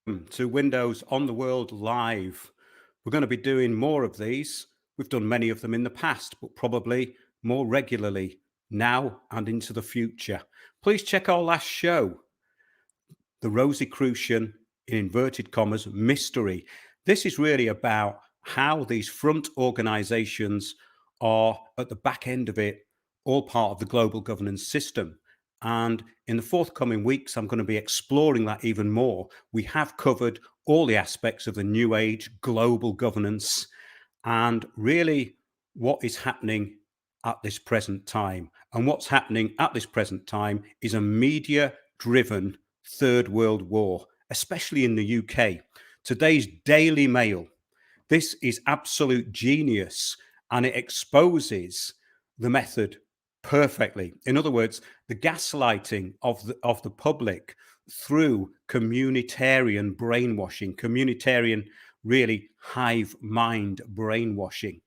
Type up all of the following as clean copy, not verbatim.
To Windows on the World Live. We're going to be doing more of these. We've done many of them in the past, but probably more regularly now and into the future. Please check our last show, The Rosicrucian, in inverted commas, mystery. This is really about how these front organizations are at the back end of it, all part of the global governance system. And in the forthcoming weeks, I'm going to be exploring that even more. We have covered all the aspects of the new age global governance and really what is happening at this present time. And what's happening at this present time is a media driven third world war, especially in the UK. Today's Daily Mail. This is absolute genius, and it exposes the method perfectly. In other words, the gaslighting of the public through communitarian brainwashing, communitarian really hive mind brainwashing.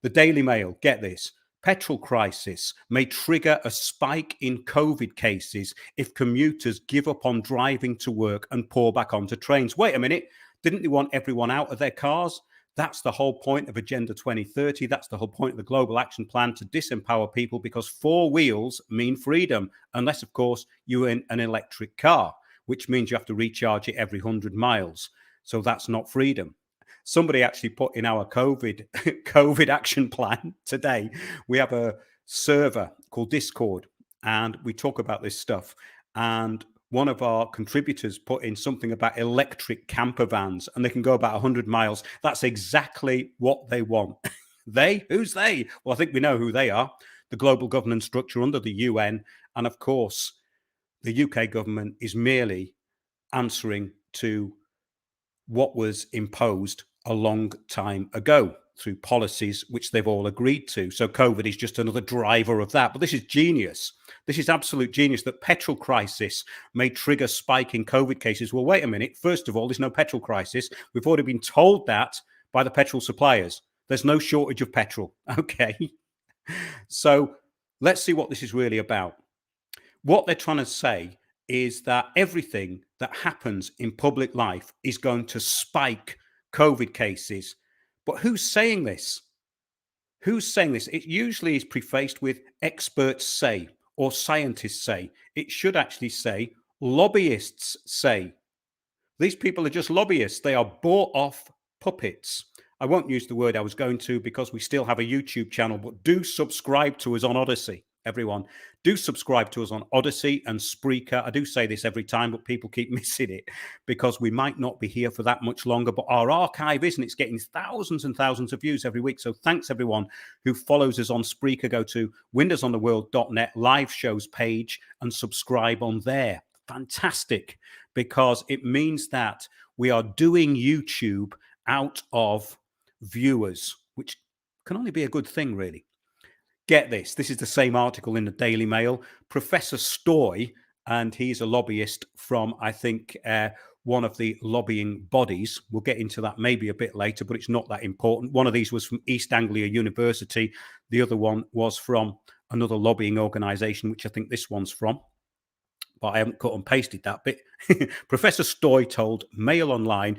The Daily Mail, get this. Petrol crisis may trigger a spike in COVID cases if commuters give up on driving to work and pour back onto trains. Wait a minute, didn't they want everyone out of their cars? That's the whole point of Agenda 2030. That's the whole point of the Global Action Plan, to disempower people, because four wheels mean freedom, unless, of course, you're in an electric car, which means you have to recharge it every 100 miles. So that's not freedom. Somebody actually put in our COVID action plan today, we have a server called Discord, and we talk about this stuff. And one of our contributors put in something about electric camper vans, and they can go about 100 miles. That's exactly what they want. They? Who's they? Well, I think we know who they are. The global governance structure under the UN. And of course, the UK government is merely answering to what was imposed a long time ago through policies which they've all agreed to. So COVID is just another driver of that. But this is genius. This is absolute genius, that petrol crisis may trigger spike in COVID cases. Well, wait a minute. First of all, there's no petrol crisis. We've already been told that by the petrol suppliers. There's no shortage of petrol. Okay. So let's see what this is really about. What they're trying to say is that everything that happens in public life is going to spike COVID cases. But who's saying this? Who's saying this? It usually is prefaced with experts say or scientists say. It should actually say lobbyists say. These people are just lobbyists. They are bought off puppets. I won't use the word I was going to because we still have a YouTube channel, but do subscribe to us on Odyssey. Everyone, do subscribe to us on Odyssey and Spreaker. I do say this every time, but people keep missing it because we might not be here for that much longer. But our archive isn't. It's getting thousands and thousands of views every week. So thanks, everyone who follows us on Spreaker. Go to windowsontheworld.net live shows page and subscribe on there. Fantastic, because it means that we are doing YouTube out of viewers, which can only be a good thing, really. Get this. This is the same article in the Daily Mail. Professor Stoy, and he's a lobbyist from, I think, one of the lobbying bodies. We'll get into that maybe a bit later, but it's not that important. One of these was from East Anglia University. The other one was from another lobbying organization, which I think this one's from. But I haven't cut and pasted that bit. Professor Stoy told Mail Online,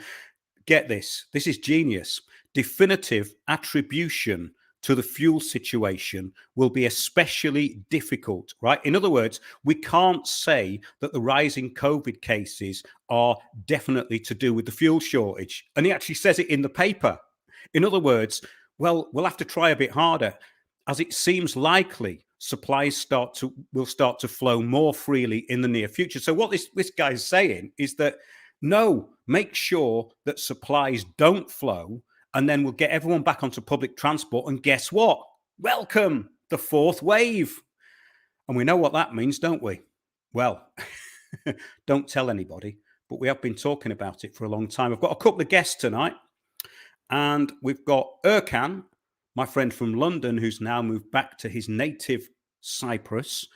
get this. This is genius. Definitive attribution to the fuel situation will be especially difficult, right? In other words, we can't say that the rising COVID cases are definitely to do with the fuel shortage. And he actually says it in the paper. In other words, well, we'll have to try a bit harder, as it seems likely supplies will start to flow more freely in the near future. So what this guy's saying is that, no, make sure that supplies don't flow, and then we'll get everyone back onto public transport. And guess what? Welcome, the fourth wave. And we know what that means, don't we? Well, don't tell anybody, but we have been talking about it for a long time. I've got a couple of guests tonight, and we've got Erkan, my friend from London, who's now moved back to his native Cyprus,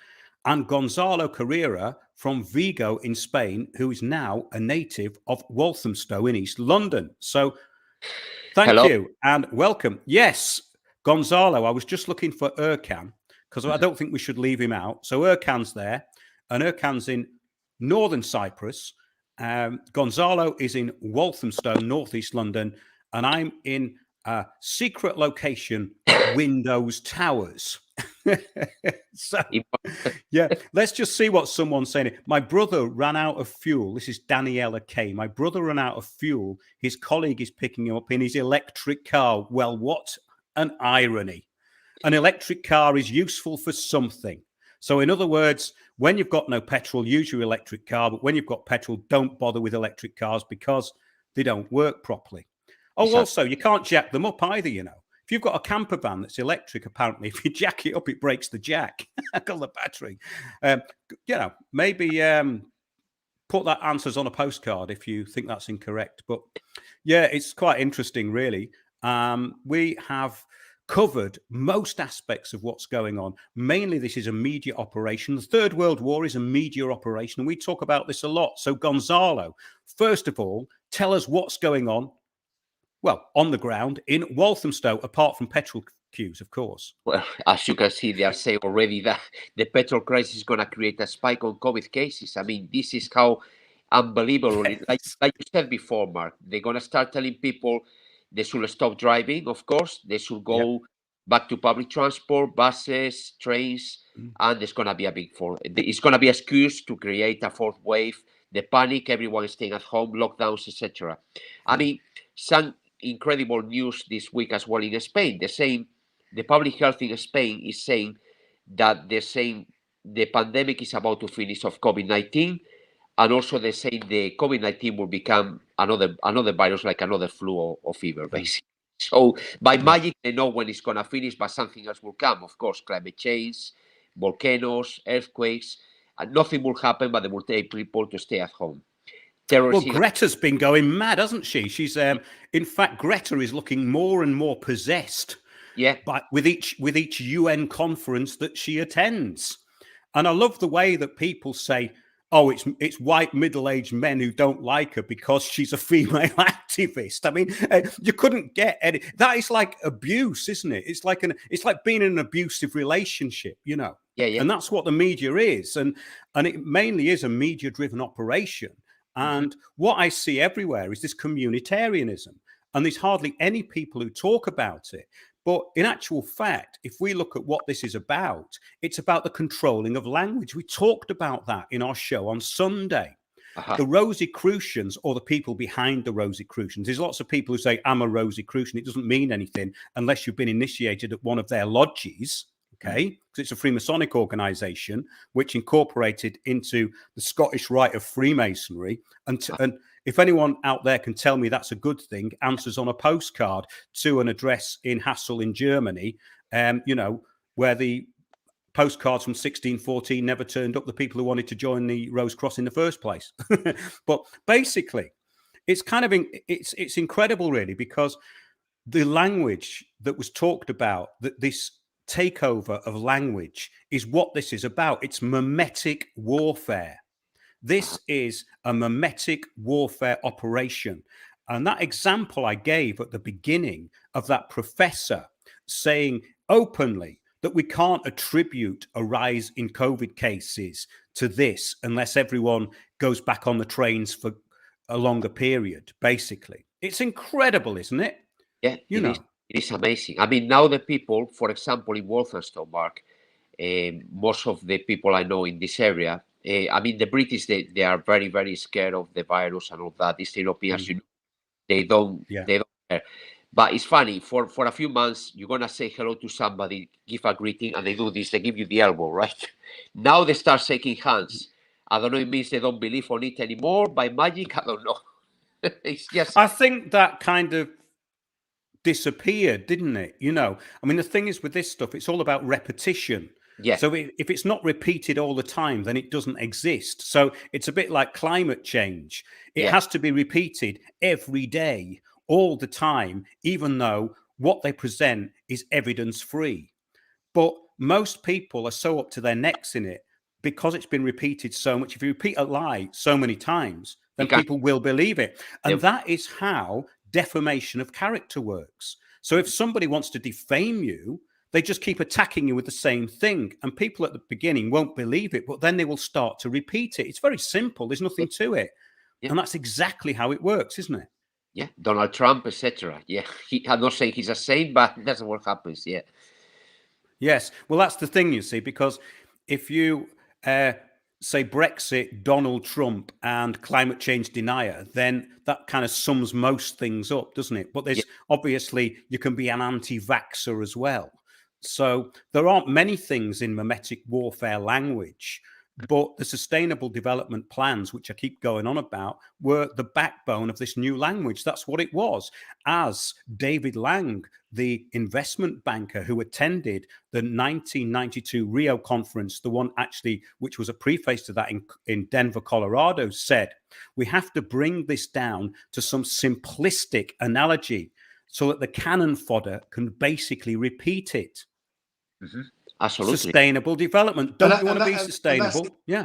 and Gonzalo Carrera from Vigo in Spain, who is now a native of Walthamstow in East London. So thank you and welcome. Yes, Gonzalo, I was just looking for Erkan because I don't think we should leave him out. So Erkan's there, and Erkan's in northern Cyprus, Gonzalo is in Walthamstow, northeast London, and I'm in a secret location, Windows Towers. So, yeah, let's just see what someone's saying. My brother ran out of fuel. This is Daniela K. My brother ran out of fuel. His colleague is picking him up in his electric car. Well, what an irony. An electric car is useful for something. So in other words, when you've got no petrol, use your electric car. But when you've got petrol, don't bother with electric cars because they don't work properly. Oh, exactly. Also, you can't jack them up either, you know. If you've got a camper van that's electric, apparently, if you jack it up, it breaks the jack. Call the battery. You know, maybe put that answers on a postcard if you think that's incorrect. But yeah, it's quite interesting, really. We have covered most aspects of what's going on. Mainly, this is a media operation. The Third World War is a media operation, and we talk about this a lot. So, Gonzalo, first of all, tell us what's going on. Well, on the ground in Walthamstow, apart from petrol queues, of course. Well, as you can see, they are saying already that the petrol crisis is going to create a spike on COVID cases. I mean, this is how unbelievable it is. Like you said before, Mark, they're going to start telling people they should stop driving, of course. They should go back to public transport, buses, trains, and there's going to be a big it's going to be an excuse to create a fourth wave, the panic, everyone is staying at home, lockdowns, etc. I mean, some incredible news this week as well in Spain. The public health in Spain is saying that they're saying the pandemic is about to finish of COVID-19, and also they're saying the COVID-19 will become another virus, like another flu or fever, basically. So by magic, they know when it's going to finish, but something else will come. Of course, climate change, volcanoes, earthquakes, and nothing will happen, but they will tell people to stay at home. Well, Greta's been going mad, hasn't she? She's, in fact, Greta is looking more and more possessed. Yeah. But with each UN conference that she attends, and I love the way that people say, "Oh, it's white middle-aged men who don't like her because she's a female activist." I mean, you couldn't get any. That is like abuse, isn't it? It's like being in an abusive relationship, you know. Yeah. And that's what the media is, and it mainly is a media-driven operation. And what I see everywhere is this communitarianism, and there's hardly any people who talk about it. But in actual fact, if we look at what this is about, it's about the controlling of language. We talked about that in our show on Sunday. The Rosicrucians, or the people behind the Rosicrucians. There's lots of people who say, I'm a Rosicrucian. It doesn't mean anything unless you've been initiated at one of their lodges. Okay, because it's a Freemasonic organization which incorporated into the Scottish Rite of Freemasonry. And if anyone out there can tell me that's a good thing, answers on a postcard to an address in Hassel in Germany, you know, where the postcards from 1614 never turned up the people who wanted to join the Rose Cross in the first place. But basically, it's kind of it's incredible, really, because the language that was talked about, that this takeover of language, is what this is about. It's mimetic warfare. This is a mimetic warfare operation. And that example I gave at the beginning of that professor saying openly that we can't attribute a rise in COVID cases to this unless everyone goes back on the trains for a longer period, basically. It's incredible, isn't it? Yeah, it is amazing. I mean, now the people, for example, in Walthamstow, Mark, most of the people I know in this area, I mean, the British, they are very, very scared of the virus and all that. These Europeans, you know, they don't care. But it's funny, for a few months, you're going to say hello to somebody, give a greeting, and they do this, they give you the elbow, right? Now they start shaking hands. I don't know, it means they don't believe on it anymore by magic. I don't know. It's just... I think that kind of disappeared, didn't it? You know, I mean, the thing is with this stuff, it's all about repetition. Yeah. So if it's not repeated all the time, then it doesn't exist. So it's a bit like climate change. It has to be repeated every day, all the time, even though what they present is evidence-free. But most people are so up to their necks in it because it's been repeated so much. If you repeat a lie so many times, then people will believe it. And that is how defamation of character works. So if somebody wants to defame you, they just keep attacking you with the same thing. And people at the beginning won't believe it, but then they will start to repeat it. It's very simple. There's nothing to it. And that's exactly how it works, isn't it? Yeah, Donald Trump, etc. Yeah, I'm not saying he's a saint, but that's what happens. Yeah. Yes. Well, that's the thing, you see, because if you say Brexit, Donald Trump, and climate change denier, then that kind of sums most things up, doesn't it? But there's obviously, you can be an anti-vaxxer as well. So there aren't many things in memetic warfare language, but the sustainable development plans, which I keep going on about, were the backbone of this new language. That's what it was. As David Lang, the investment banker who attended the 1992 Rio conference, the one actually which was a preface to that in Denver, Colorado, said, we have to bring this down to some simplistic analogy so that the cannon fodder can basically repeat it. Mm-hmm. Absolutely. Sustainable development. Don't you want to be sustainable? Yeah.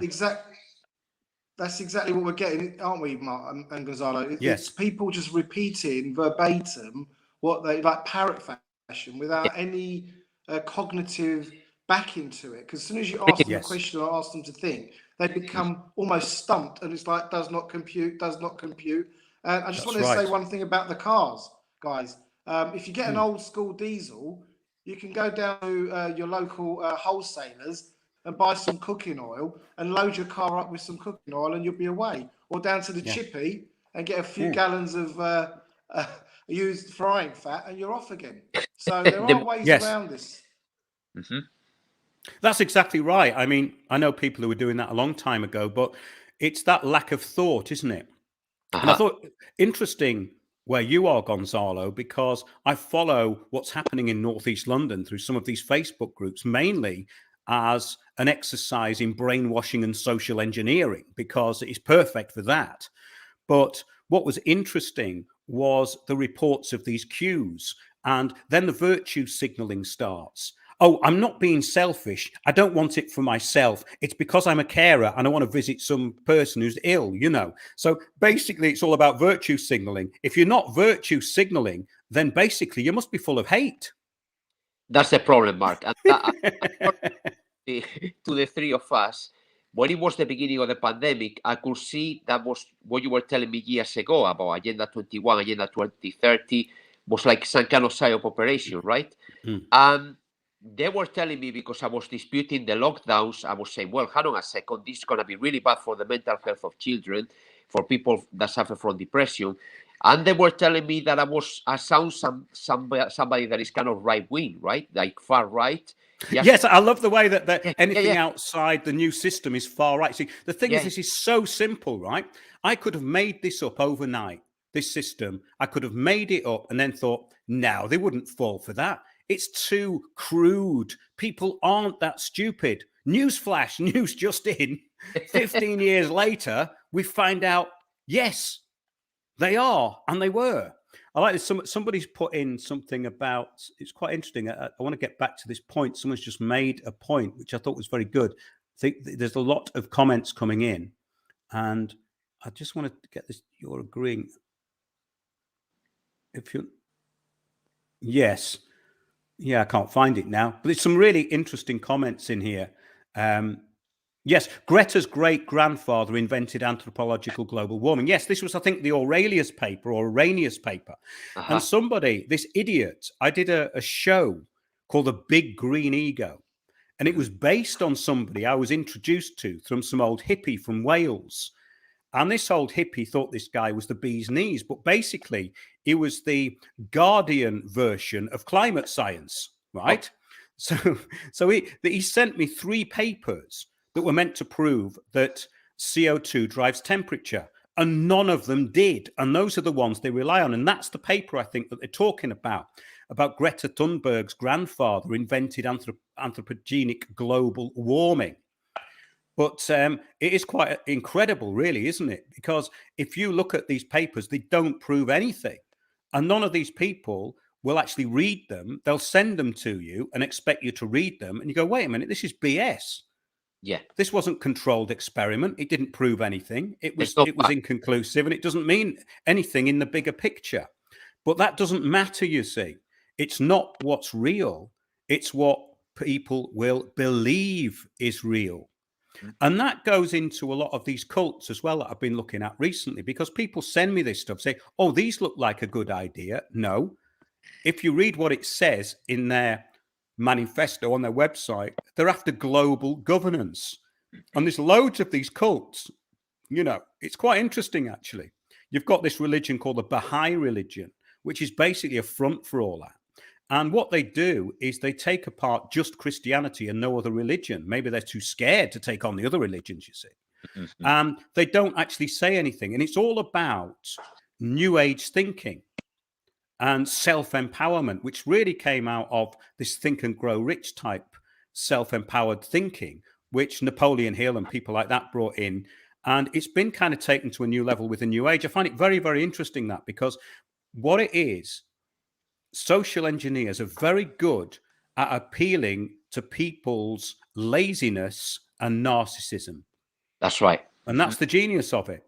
That's exactly what we're getting, aren't we, Mark and Gonzalo? It's people just repeating verbatim what they like, parrot fashion, without any cognitive backing to it. Because as soon as you ask them a question or ask them to think, they become almost stumped, and it's like, does not compute. And I just want to say one thing about the cars, guys. If you get an old school diesel, you can go down to your local wholesalers and buy some cooking oil and load your car up with some cooking oil, and you'll be away. Or down to the chippy and get a few gallons of used frying fat, and you're off again. So there are ways around this. Mm-hmm. That's exactly right. I mean, I know people who were doing that a long time ago, but it's that lack of thought, isn't it? And I thought interesting where you are, Gonzalo, because I follow what's happening in Northeast London through some of these Facebook groups, mainly as an exercise in brainwashing and social engineering, because it's perfect for that. But what was interesting was the reports of these queues, and then the virtue signaling starts. Oh, I'm not being selfish. I don't want it for myself. It's because I'm a carer and I want to visit some person who's ill, you know. So basically, it's all about virtue signaling. If you're not virtue signaling, then basically you must be full of hate. That's the problem, Mark. And to the three of us, when it was the beginning of the pandemic, I could see that was what you were telling me years ago about Agenda 21, Agenda 2030, was like some kind of psyop operation, right? And they were telling me, because I was disputing the lockdowns, I was saying, well, hang on a second, this is going to be really bad for the mental health of children, for people that suffer from depression. And they were telling me that I sound somebody that is kind of right-wing, right? Like far right. Yes, I love the way that anything outside the new system is far right. See, the thing is, this is so simple, right? I could have made this up overnight, this system. I could have made it up and then thought, no, they wouldn't fall for that. It's too crude. People aren't that stupid. Newsflash, news just in. 15 years later, we find out, yes, they are, and they were. I like this. Somebody's put in something about, it's quite interesting. I want to get back to this point. Someone's just made a point, which I thought was very good. I think there's a lot of comments coming in, and I just want to get this. You're agreeing. If you, yes. Yeah, I can't find it now. But there's some really interesting comments in here. Yes, Greta's great-grandfather invented anthropological global warming. Yes, this was, I think, the Aurelius paper or Arrhenius paper. And somebody, this idiot, I did a show called The Big Green Ego. And it was based on somebody I was introduced to from some old hippie from Wales. And this old hippie thought this guy was the bee's knees, but basically it was the Guardian version of climate science, right? So he sent me 3 papers that were meant to prove that CO2 drives temperature, and none of them did. And those are the ones they rely on. And that's the paper, I think, that they're talking about Greta Thunberg's grandfather invented anthropogenic global warming. But it is quite incredible, really, isn't it? Because if you look at these papers, they don't prove anything. And none of these people will actually read them. They'll send them to you and expect you to read them. And you go, wait a minute, this is BS. Yeah. This wasn't controlled experiment. It didn't prove anything. It was inconclusive, and it doesn't mean anything in the bigger picture. But that doesn't matter, you see. It's not what's real. It's what people will believe is real. And that goes into a lot of these cults as well that I've been looking at recently, because people send me this stuff, say, oh, these look like a good idea. No. If you read what it says in their manifesto on their website, they're after global governance. And there's loads of these cults. You know, it's quite interesting, actually. You've got this religion called the Baha'i religion, which is basically a front for all that. And what they do is they take apart just Christianity and no other religion. Maybe they're too scared to take on the other religions, you see. And they don't actually say anything. And it's all about New Age thinking and self-empowerment, which really came out of this Think and Grow Rich type self-empowered thinking, which Napoleon Hill and people like that brought in. And it's been kind of taken to a new level with the New Age. I find it very, very interesting that, because what it is, social engineers are very good at appealing to people's laziness and narcissism. That's right. And that's the genius of it,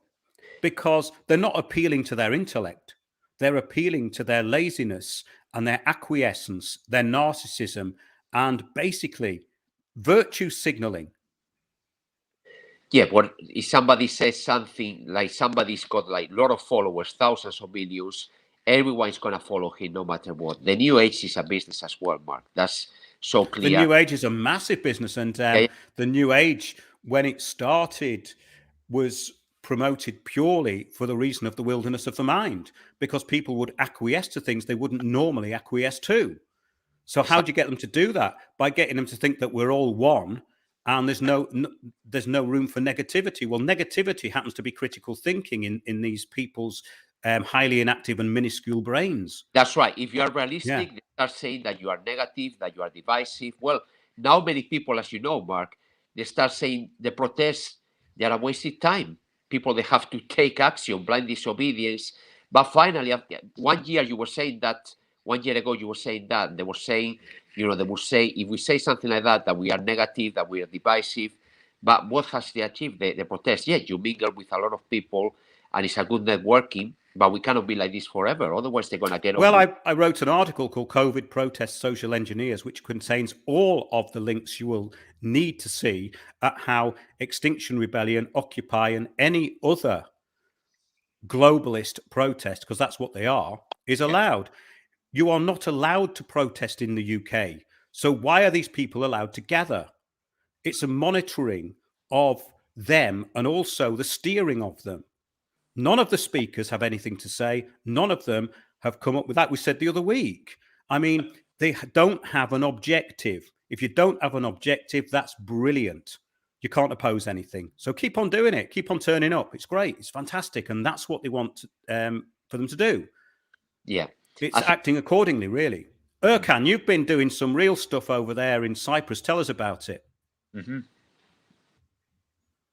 because they're not appealing to their intellect. They're appealing to their laziness and their acquiescence, their narcissism, and basically virtue signaling. Yeah, but if somebody says something like somebody's got like a lot of followers, thousands of millions, everyone's going to follow him no matter what. The New Age is a business as well, Mark. That's so clear. The New Age is a massive business. And the New Age, when it started, was promoted purely for the reason of the wilderness of the mind, because people would acquiesce to things they wouldn't normally acquiesce to. So how do you get them to do that? By getting them to think that we're all one, and there's no room for negativity. Well, negativity happens to be critical thinking in these people's highly inactive and minuscule brains. That's right. If you are realistic, they start saying that you are negative, that you are divisive. Well, now many people, as you know, Mark, they start saying the protests, they are a wasted time. People, they have to take action, blind disobedience. But finally, 1 year you were saying that, 1 year ago you were saying that, they were saying, they would say, if we say something like that we are negative, that we are divisive. But what has they achieved, the protest? Yeah, you mingle with a lot of people and it's a good networking, but we cannot be like this forever. Otherwise, they're going to get over. Well, I wrote an article called COVID Protest Social Engineers, which contains all of the links you will need to see at how Extinction Rebellion, Occupy, and any other globalist protest, because that's what they are, is allowed. You are not allowed to protest in the UK. So why are these people allowed to gather? It's a monitoring of them and also the steering of them. None of the speakers have anything to say. None of them have come up with that. We said the other week. I mean, they don't have an objective. If you don't have an objective, that's brilliant. You can't oppose anything. So keep on doing it. Keep on turning up. It's great. It's fantastic. And that's what they want for them to do. Yeah. It's acting accordingly, really. Erkan, you've been doing some real stuff over there in Cyprus. Tell us about it.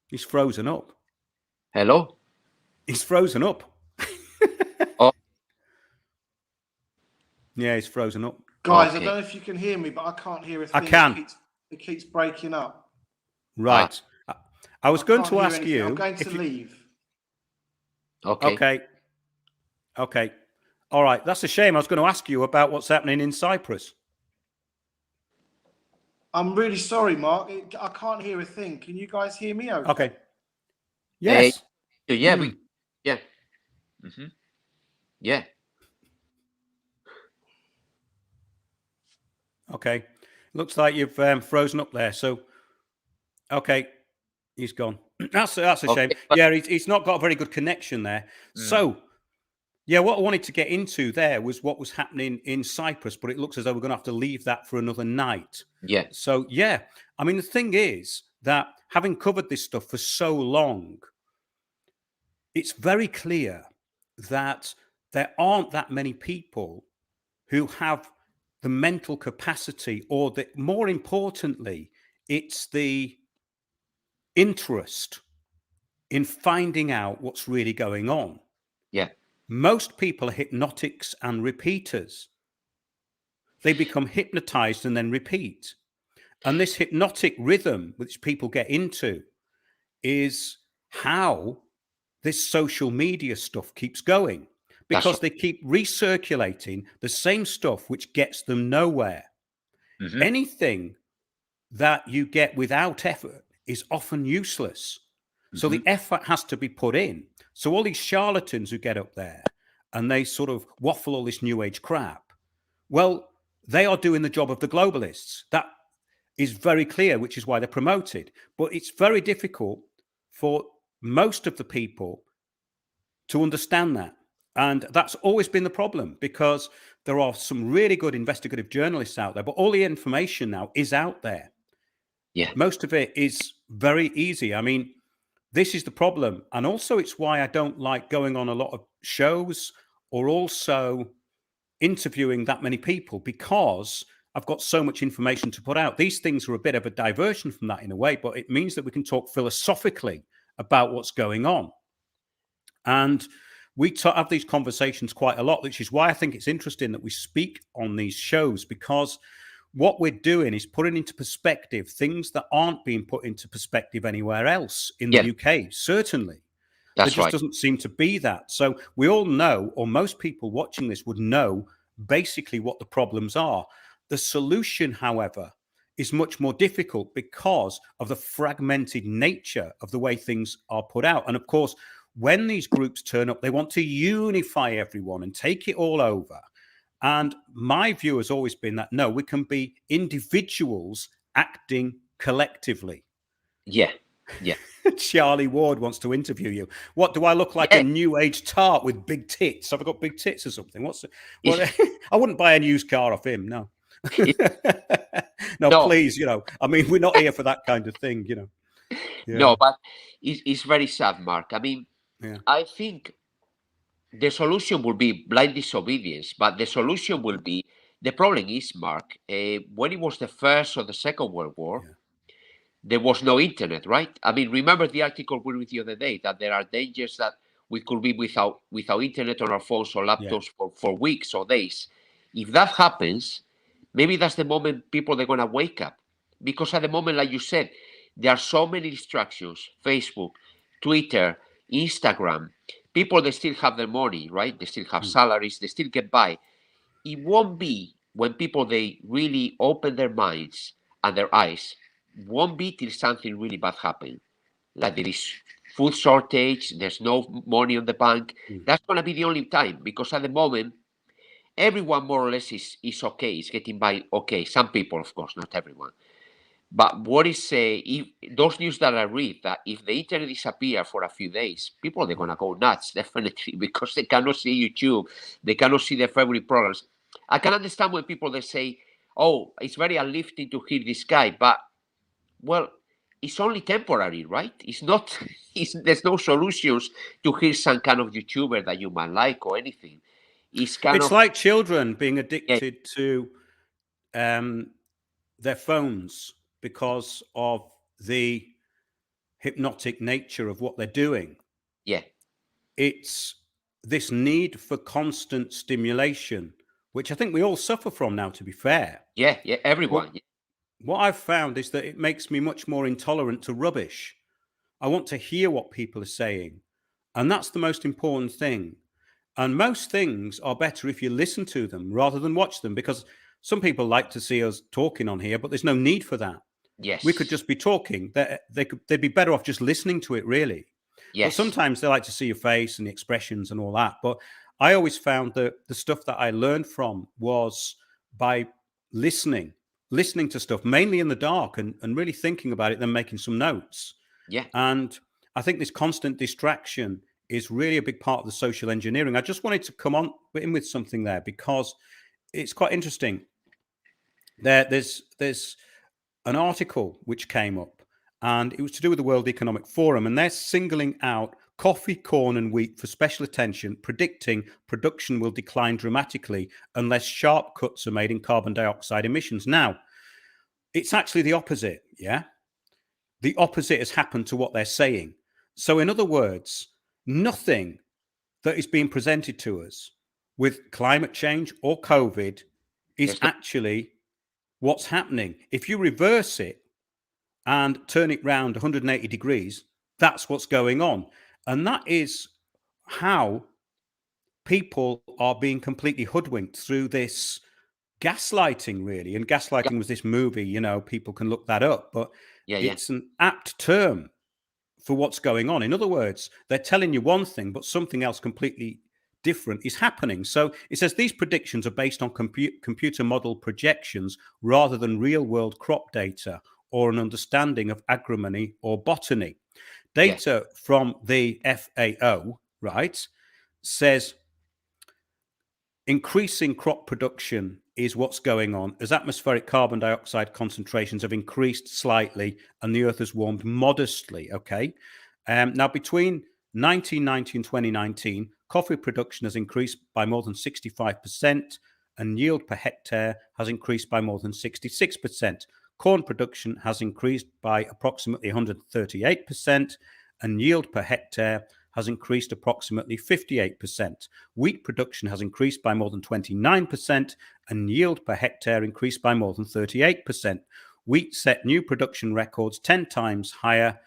He's frozen up. Hello? He's frozen up. Oh. Yeah, he's frozen up. Guys, I don't know if you can hear me, but I can't hear a thing. I can. It keeps breaking up. Right. I was going to ask you. I'm going to leave. Okay. Okay. All right. That's a shame. I was going to ask you about what's happening in Cyprus. I'm really sorry, Mark. I can't hear a thing. Can you guys hear me? Okay. Yes. Yeah. Yeah. Yeah. Okay. Looks like you've frozen up there. So, okay, he's gone. That's a shame. Yeah, he's not got a very good connection there. So, yeah, what I wanted to get into there was what was happening in Cyprus, but it looks as though we're going to have to leave that for another night. Yeah. So, yeah, I mean, the thing is that having covered this stuff for so long, it's very clear that there aren't that many people who have the mental capacity, or that, more importantly, it's the interest in finding out what's really going on. Yeah. Most people are hypnotics and repeaters. They become hypnotized and then repeat. And this hypnotic rhythm, which people get into, is how this social media stuff keeps going, because they keep recirculating the same stuff which gets them nowhere. Anything that you get without effort is often useless. So the effort has to be put in. So all these charlatans who get up there and they sort of waffle all this new age crap, well, they are doing the job of the globalists. That is very clear, which is why they're promoted. But it's very difficult for most of the people to understand that. And that's always been the problem, because there are some really good investigative journalists out there, but all the information now is out there. Yeah. Most of it is very easy. I mean, this is the problem. And also it's why I don't like going on a lot of shows or also interviewing that many people, because I've got so much information to put out. These things are a bit of a diversion from that in a way, but it means that we can talk philosophically about what's going on. And we have these conversations quite a lot, which is why I think it's interesting that we speak on these shows, because what we're doing is putting into perspective things that aren't being put into perspective anywhere else in the UK, certainly. There just doesn't seem to be that. So we all know, or most people watching this would know, basically what the problems are. The solution, however, is much more difficult because of the fragmented nature of the way things are put out. And of course, when these groups turn up, they want to unify everyone and take it all over. And my view has always been that, no, we can be individuals acting collectively. Yeah. Yeah. Charlie Ward wants to interview you. What, do I look like a new age tart with big tits? Have I got big tits or something? I wouldn't buy a used car off him. No, no, please. I mean, we're not here for that kind of thing, Yeah. No, but it's very sad, Mark. I mean, I think the solution will be blind disobedience, but the solution will be, the problem is, Mark, when it was the First or the Second World War, there was no internet, right? I mean, remember the article we read the other day, that there are dangers that we could be without internet on our phones or laptops for weeks or days. If that happens, maybe that's the moment people are going to wake up. Because at the moment, like you said, there are so many distractions: Facebook, Twitter, Instagram. People, they still have their money, right? They still have salaries, they still get by. It won't be when people, they really open their minds and their eyes, won't be till something really bad happens. Like there is food shortage, there's no money on the bank. That's going to be the only time, because at the moment, everyone more or less is okay, is getting by okay. Some people, of course, not everyone. But what is if those news that I read, that if the internet disappear for a few days, people, they're gonna go nuts, definitely, because they cannot see YouTube, they cannot see their favorite programs. I can understand when people, they say, "Oh, it's very uplifting to hear this guy," but well, it's only temporary, right? It's not. There's no solutions to hear some kind of YouTuber that you might like or anything. It's like children being addicted to their phones because of the hypnotic nature of what they're doing. Yeah. It's this need for constant stimulation, which I think we all suffer from now, to be fair. Yeah, everyone. What I've found is that it makes me much more intolerant to rubbish. I want to hear what people are saying. And that's the most important thing. And most things are better if you listen to them rather than watch them, because some people like to see us talking on here, but there's no need for that. Yes. We could just be talking. They'd be better off just listening to it, really. Yes. But sometimes they like to see your face and the expressions and all that. But I always found that the stuff that I learned from was by listening to stuff, mainly in the dark, and really thinking about it, then making some notes. Yeah. And I think this constant distraction is really a big part of the social engineering. I just wanted to come on in with something there, because it's quite interesting. There's an article which came up, and it was to do with the World Economic Forum, and they're singling out coffee, corn and wheat for special attention, predicting production will decline dramatically unless sharp cuts are made in carbon dioxide emissions. Now, it's actually the opposite, yeah? The opposite has happened to what they're saying. So in other words, nothing that is being presented to us with climate change or COVID is actually what's happening. If you reverse it and turn it round 180 degrees, that's what's going on. And that is how people are being completely hoodwinked through this gaslighting, really. And gaslighting was this movie, you know, people can look that up, but it's an apt term for what's going on. In other words, they're telling you one thing, but something else completely different is happening. So it says these predictions are based on computer model projections rather than real world crop data or an understanding of agronomy or botany. Data from the FAO, right, says increasing crop production is what's going on as atmospheric carbon dioxide concentrations have increased slightly and the earth has warmed modestly. Okay. Now, between 1990 and 2019, coffee production has increased by more than 65% and yield per hectare has increased by more than 66%. Corn production has increased by approximately 138% and yield per hectare has increased approximately 58%. Wheat production has increased by more than 29% and yield per hectare increased by more than 38%. Wheat set new production records 10 times higher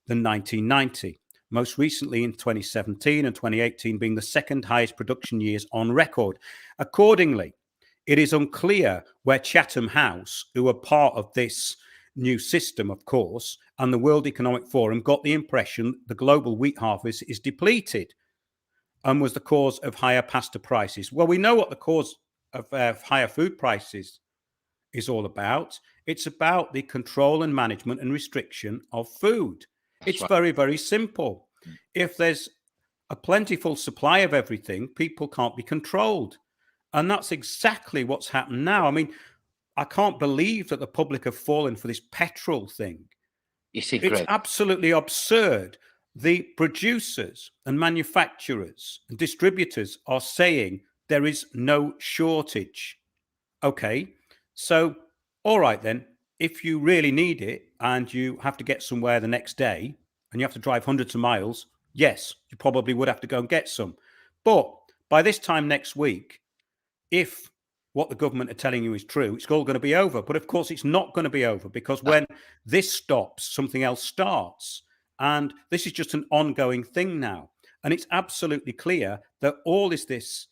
than 1990, most recently in 2017 and 2018 being the second highest production years on record. Accordingly, it is unclear where Chatham House, who are part of this new system, of course, and the World Economic Forum got the impression the global wheat harvest is depleted and was the cause of higher pasta prices. Well, we know what the cause of higher food prices is all about. It's about the control and management and restriction of food. It's very, very simple. If there's a plentiful supply of everything, people can't be controlled. And that's exactly what's happened now. I mean, I can't believe that the public have fallen for this petrol thing. It's absolutely absurd. The producers and manufacturers and distributors are saying there is no shortage. Okay, so all right then, if you really need it and you have to get somewhere the next day and you have to drive hundreds of miles, yes, you probably would have to go and get some. But by this time next week, if what the government are telling you is true, it's all going to be over. But of course, it's not going to be over because when this stops, something else starts. And this is just an ongoing thing now. And it's absolutely clear that all this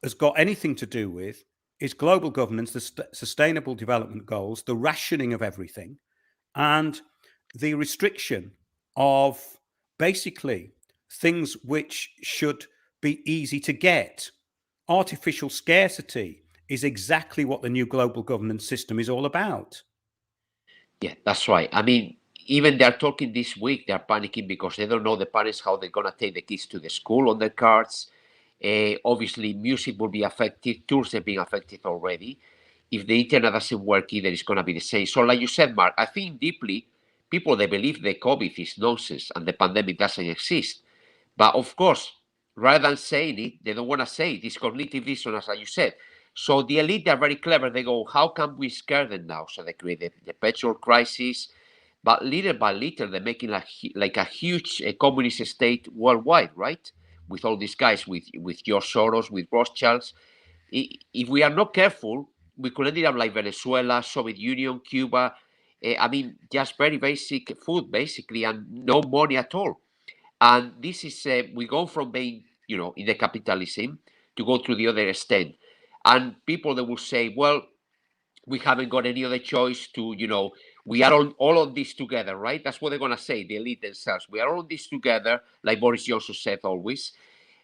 has got anything to do with is global governance, the sustainable development goals, the rationing of everything, and the restriction of basically things which should be easy to get. Artificial scarcity is exactly what the new global governance system is all about. Yeah, that's right. I mean, even they're talking this week, they're panicking because they don't know the parents how they're going to take the kids to the school on their cards. Obviously, music will be affected. Tourism being affected already. If the internet doesn't work either, it's going to be the same. So like you said, Mark, I think deeply, people, they believe the COVID is nonsense and the pandemic doesn't exist. But of course, rather than saying it, they don't want to say it. It's cognitive dissonance, as you said. So the elite, they're very clever. They go, how can we scare them now? So they create the petrol crisis. But little by little, they're making like a huge communist state worldwide, right? With all these guys, with George Soros, with Rothschilds. If we are not careful, we could end up like Venezuela, Soviet Union, Cuba. I mean, just very basic food, basically, and no money at all. And this is, we go from being, in the capitalism to go to the other extent. And people that will say, well, we haven't got any other choice to, we are all on this together, right? That's what they're going to say, the elite themselves. We are all on this together, like Boris Johnson said always.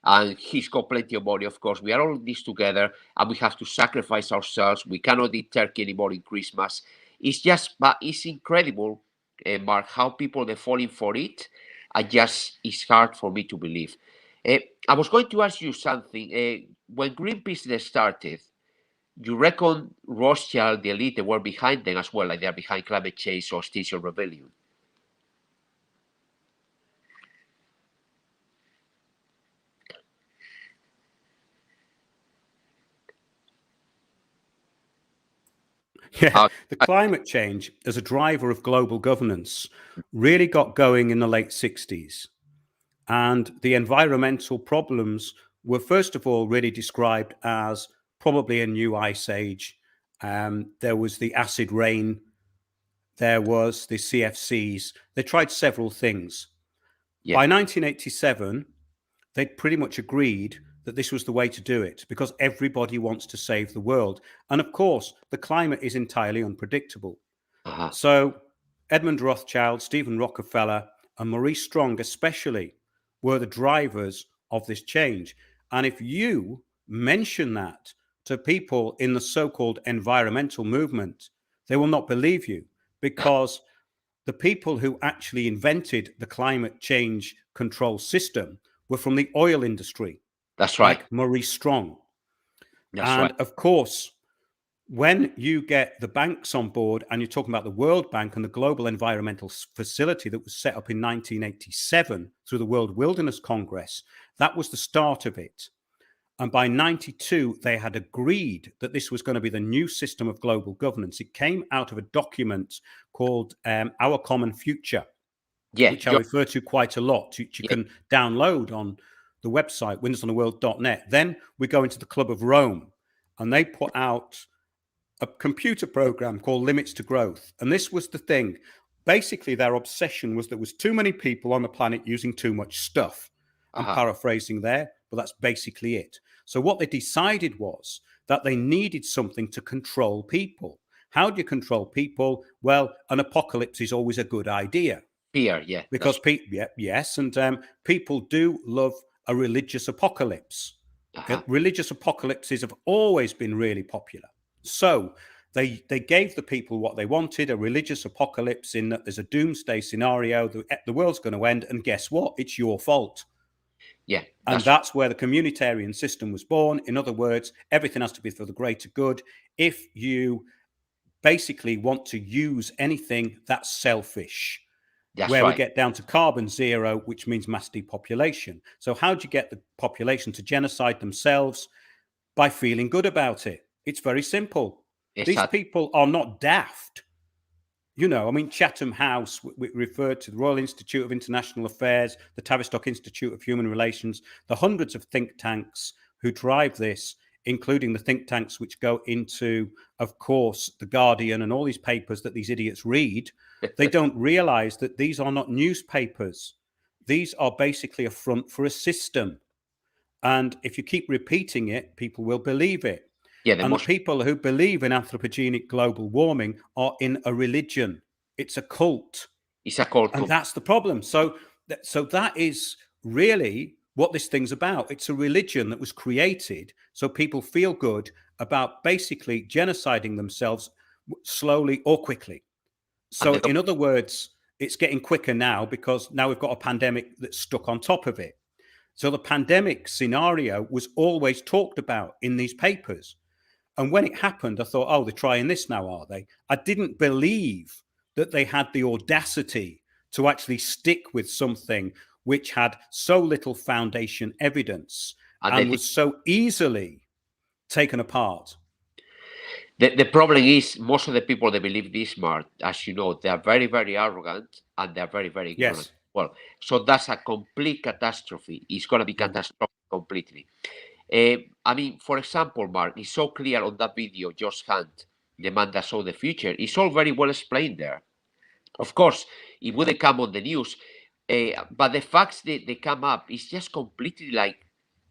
And he's got plenty of money, of course. We are all in this together, and we have to sacrifice ourselves. We cannot eat turkey anymore in Christmas. But it's incredible, Mark, how people are falling for it. It's hard for me to believe. I was going to ask you something. When Greenpeace started, you reckon Rothschild, the elite, they were behind them as well, like they're behind climate change or Extinction Rebellion? Yeah, the climate change as a driver of global governance really got going in the late 60s. And the environmental problems were, first of all, really described as probably a new ice age. There was the acid rain. There was the CFCs. They tried several things. Yeah. By 1987, they'd pretty much agreed that this was the way to do it because everybody wants to save the world. And of course, the climate is entirely unpredictable. So Edmund Rothschild, Stephen Rockefeller, and Maurice Strong especially were the drivers of this change. And if you mention that to people in the so-called environmental movement, they will not believe you, because the people who actually invented the climate change control system were from the oil industry. That's right. Like Maurice Strong. That's and right. Of course, when you get the banks on board, and you're talking about the World Bank and the Global Environmental Facility that was set up in 1987 through the World Wilderness Congress, that was the start of it. And by 92, they had agreed that this was going to be the new system of global governance. It came out of a document called Our Common Future, which I refer to quite a lot, which you can download on the website, windorsontheworld.net. Then we go into the Club of Rome, and they put out a computer program called Limits to Growth. And this was the thing. Basically, their obsession was there was too many people on the planet using too much stuff. I'm paraphrasing there, but that's basically it. So what they decided was that they needed something to control people. How do you control people? Well, an apocalypse is always a good idea. Fear, yeah. Because yes, and people do love a religious apocalypse. Religious apocalypses have always been really popular. So they gave the people what they wanted, a religious apocalypse, in that there's a doomsday scenario, the world's going to end, and guess what? It's your fault. Yeah. And that's where the communitarian system was born. In other words, everything has to be for the greater good. If you basically want to use anything, that's selfish. That's where right. we get down to carbon zero, which means mass depopulation. So how do you get the population to genocide themselves? By feeling good about it. It's very simple. These people are not daft. You know, I mean, Chatham House, we referred to the Royal Institute of International Affairs, the Tavistock Institute of Human Relations, the hundreds of think tanks who drive this, including the think tanks which go into, of course, The Guardian and all these papers that these idiots read. They don't realize that these are not newspapers. These are basically a front for a system. And if you keep repeating it, people will believe it. Yeah, and the people who believe in anthropogenic global warming are in a religion. It's a cult. It's a cult. And that's the problem. So that is really what this thing's about. It's a religion that was created so people feel good about basically genociding themselves slowly or quickly. So in other words, it's getting quicker now because now we've got a pandemic that's stuck on top of it. So the pandemic scenario was always talked about in these papers. And when it happened, I thought, oh, they're trying this now, are they? I didn't believe that they had the audacity to actually stick with something which had so little foundation evidence and was so easily taken apart. The problem is most of the people that believe this, Mark, as you know, they are very, very arrogant and they're very, very ignorant. Yes. Well, so that's a complete catastrophe. It's going to be catastrophic completely. I mean, for example, Mark, it's so clear on that video, Josh Hunt, the man that saw the future. It's all very well explained there. Of course, it wouldn't come on the news, but the facts that they come up is just completely like,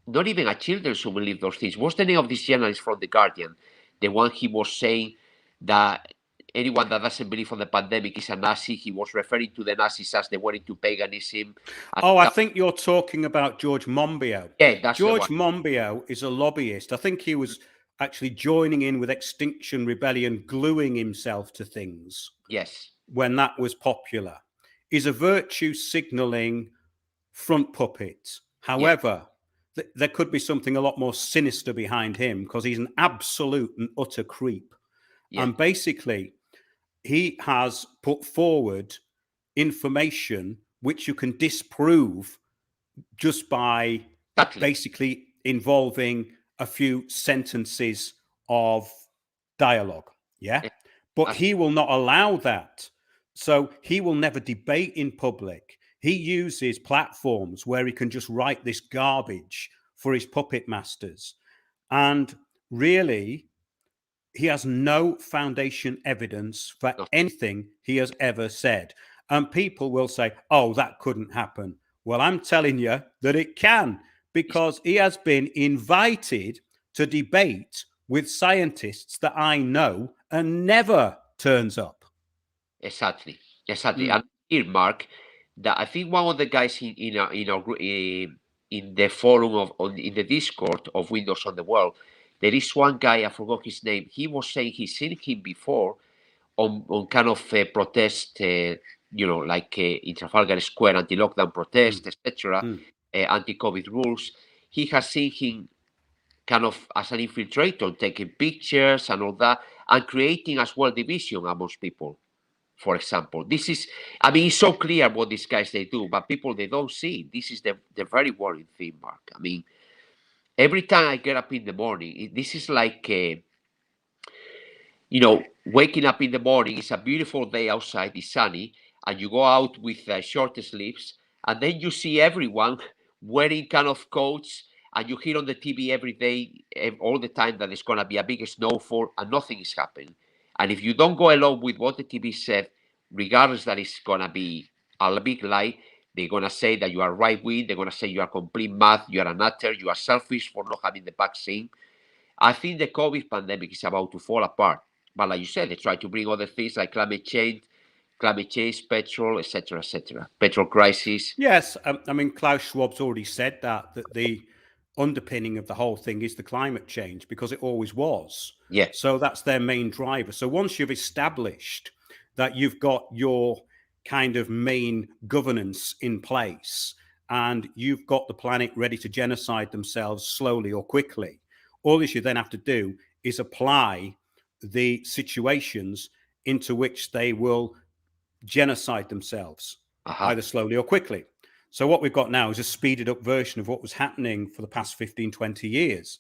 not even a children should believe those things. What's the name of this journalist from The Guardian? The one he was saying that anyone that doesn't believe on the pandemic is a Nazi. He was referring to the Nazis as they went into paganism. I think you're talking about George Monbiot. Yeah, that's George Monbiot is a lobbyist. I think he was actually joining in with Extinction Rebellion, gluing himself to things. Yes. When that was popular. He's a virtue signaling front puppet. However, there could be something a lot more sinister behind him because he's an absolute and utter creep. Yeah. And basically, he has put forward information which you can disprove just by basically involving a few sentences of dialogue. Yeah. But he will not allow that. So he will never debate in public. He uses platforms where he can just write this garbage for his puppet masters. And really, he has no foundation evidence for anything he has ever said. And people will say, oh, that couldn't happen. Well, I'm telling you that it can, because he has been invited to debate with scientists that I know and never turns up. Exactly. And here, Mark, that I think one of the guys in the forum in the Discord of Windows on the World, there is one guy, I forgot his name. He was saying he's seen him before on kind of protest, like in Trafalgar Square, anti-lockdown protest, etc., anti-COVID rules. He has seen him kind of as an infiltrator, taking pictures and all that, and creating as well division amongst people. For example, this is, I mean, it's so clear what these guys they do, but people they don't see. This is the very worrying thing, Mark. I mean, every time I get up in the morning, this is like, waking up in the morning. It's a beautiful day outside, it's sunny, and you go out with short sleeves, and then you see everyone wearing kind of coats, and you hear on the TV every day, all the time, that there's going to be a big snowfall, and nothing is happening. And if you don't go along with what the TV said, regardless that it's going to be a big lie, they're going to say that you are right-wing, they're going to say you are complete mad, you are a nutter, you are selfish for not having the vaccine. I think the COVID pandemic is about to fall apart. But like you said, they try to bring other things like climate change, petrol, etc., petrol crisis. Yes, I mean, Klaus Schwab's already said that the underpinning of the whole thing is the climate change, because it always was. Yeah. So that's their main driver. So once you've established that you've got your kind of main governance in place and you've got the planet ready to genocide themselves slowly or quickly, all that you then have to do is apply the situations into which they will genocide themselves, either slowly or quickly. So what we've got now is a speeded up version of what was happening for the past 15, 20 years.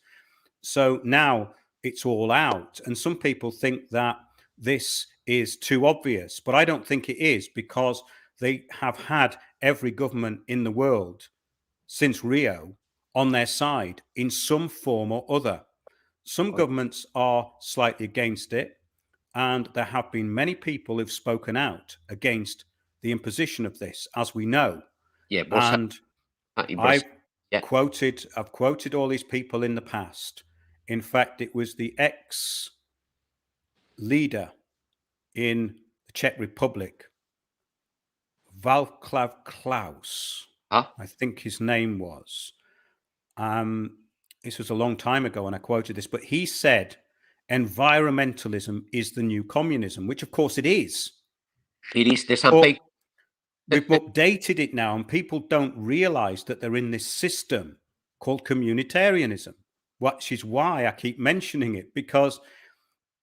So now it's all out. And some people think that this is too obvious, but I don't think it is, because they have had every government in the world since Rio on their side in some form or other. Some governments are slightly against it, and there have been many people who've spoken out against the imposition of this, as we know. Yeah, and I've quoted all these people in the past. In fact, it was the ex-leader in the Czech Republic, Václav Klaus, I think his name was. This was a long time ago when I quoted this, but he said, environmentalism is the new communism, which of course it is. It is. We've updated it now, and people don't realize that they're in this system called communitarianism, which is why I keep mentioning it, because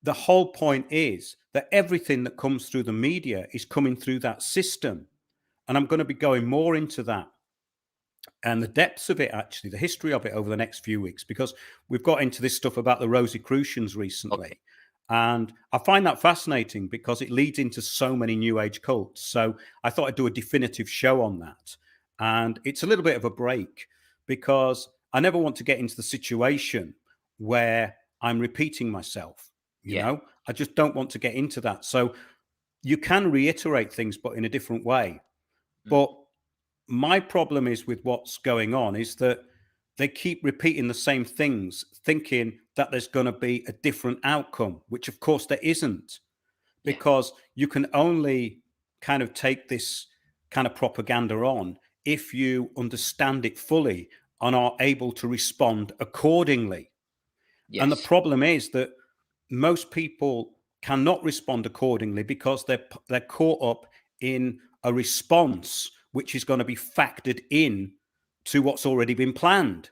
the whole point is that everything that comes through the media is coming through that system. And I'm going to be going more into that and the depths of it, actually, the history of it over the next few weeks, because we've got into this stuff about the Rosicrucians recently. And I find that fascinating because it leads into so many New Age cults. So I thought I'd do a definitive show on that. And it's a little bit of a break, because I never want to get into the situation where I'm repeating myself. You know, I just don't want to get into that. So you can reiterate things, but in a different way. But my problem is with what's going on is that they keep repeating the same things, thinking that there's going to be a different outcome, which of course there isn't, because you can only kind of take this kind of propaganda on if you understand it fully and are able to respond accordingly. And the problem is that most people cannot respond accordingly because they're caught up in a response which is going to be factored in to what's already been planned.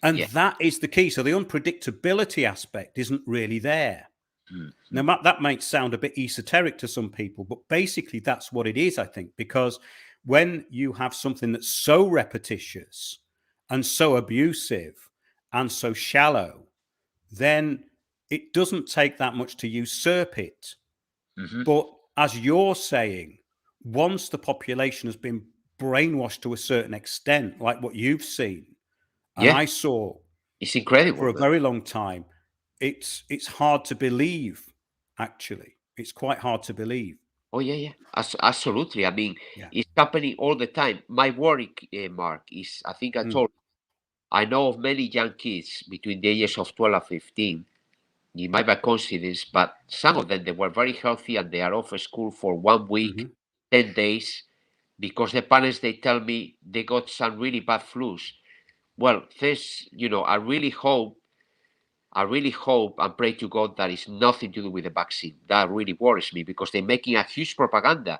And that is the key. So the unpredictability aspect isn't really there. Now, that might sound a bit esoteric to some people, but basically that's what it is, I think, because when you have something that's so repetitious and so abusive and so shallow, then it doesn't take that much to usurp it. But as you're saying, once the population has been brainwashed to a certain extent, like what you've seen, and I saw, it's incredible for a very long time, it's hard to believe. Actually, it's quite hard to believe. Oh yeah, absolutely. I mean, it's happening all the time. My worry, Mark, is I think I told I know of many young kids between the ages of 12 and 15. It might be a coincidence, but some of them, they were very healthy and they are off school for 1 week, Mhm. 10 days, because the parents, they tell me they got some really bad flus. Well, this, I really hope and pray to God that it's nothing to do with the vaccine. That really worries me because they're making a huge propaganda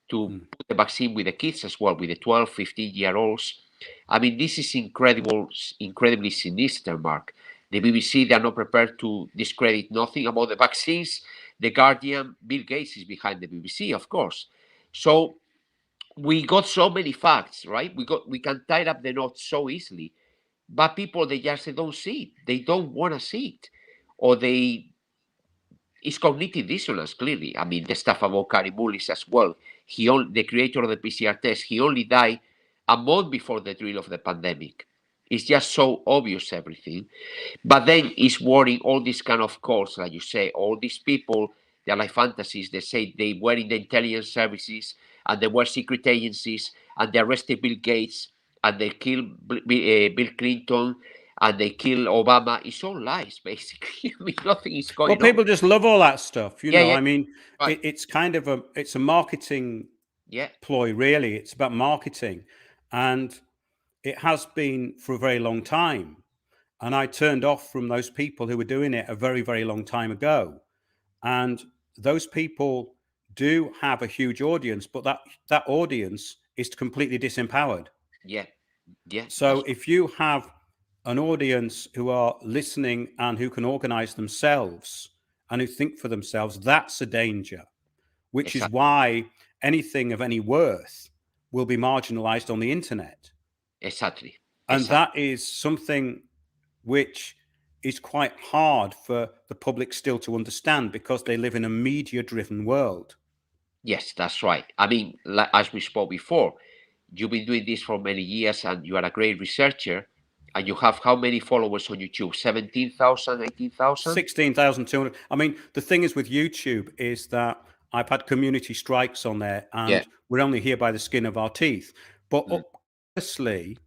to put the vaccine with the kids as well, with the 12, 15-year-olds. I mean, this is incredibly sinister, Mark. The BBC, they are not prepared to discredit nothing about the vaccines. The Guardian, Bill Gates is behind the BBC, of course. So we got so many facts, right? We can tie up the knots so easily, but people, they don't see it. They don't want to see it, or it's cognitive dissonance, clearly. I mean, the stuff about Gary Mullis as well. The creator of the PCR test, he only died a month before the drill of the pandemic. It's just so obvious, everything. But then it's worrying all these kind of calls, like you say, all these people, they're like fantasies. They say they were in the intelligence services and they were secret agencies and they arrested Bill Gates and they killed Bill Clinton and they kill Obama. It's all lies, basically. I mean, nothing is Well, going on. people just love all that stuff, you Yeah, know. yeah, I mean, right. it's kind of it's a marketing Yeah, ploy, really. It's about marketing, and it has been for a very long time. And I turned off from those people who were doing it a very, very long time ago. And those people do have a huge audience, but that audience is completely disempowered. yeah, yeah. So if you have an audience who are listening and who can organize themselves and who think for themselves, that's a danger, which is Exactly. why anything of any worth will be marginalized on the internet. Exactly. And that is something which is quite hard for the public still to understand because they live in a media driven world. Yes, that's right. I mean, as we spoke before, you've been doing this for many years and you are a great researcher. And you have how many followers on YouTube? 17,000, 18,000? 16,200. I mean, the thing is with YouTube is that I've had community strikes on there Yeah. and we're only here by the skin of our teeth. But obviously,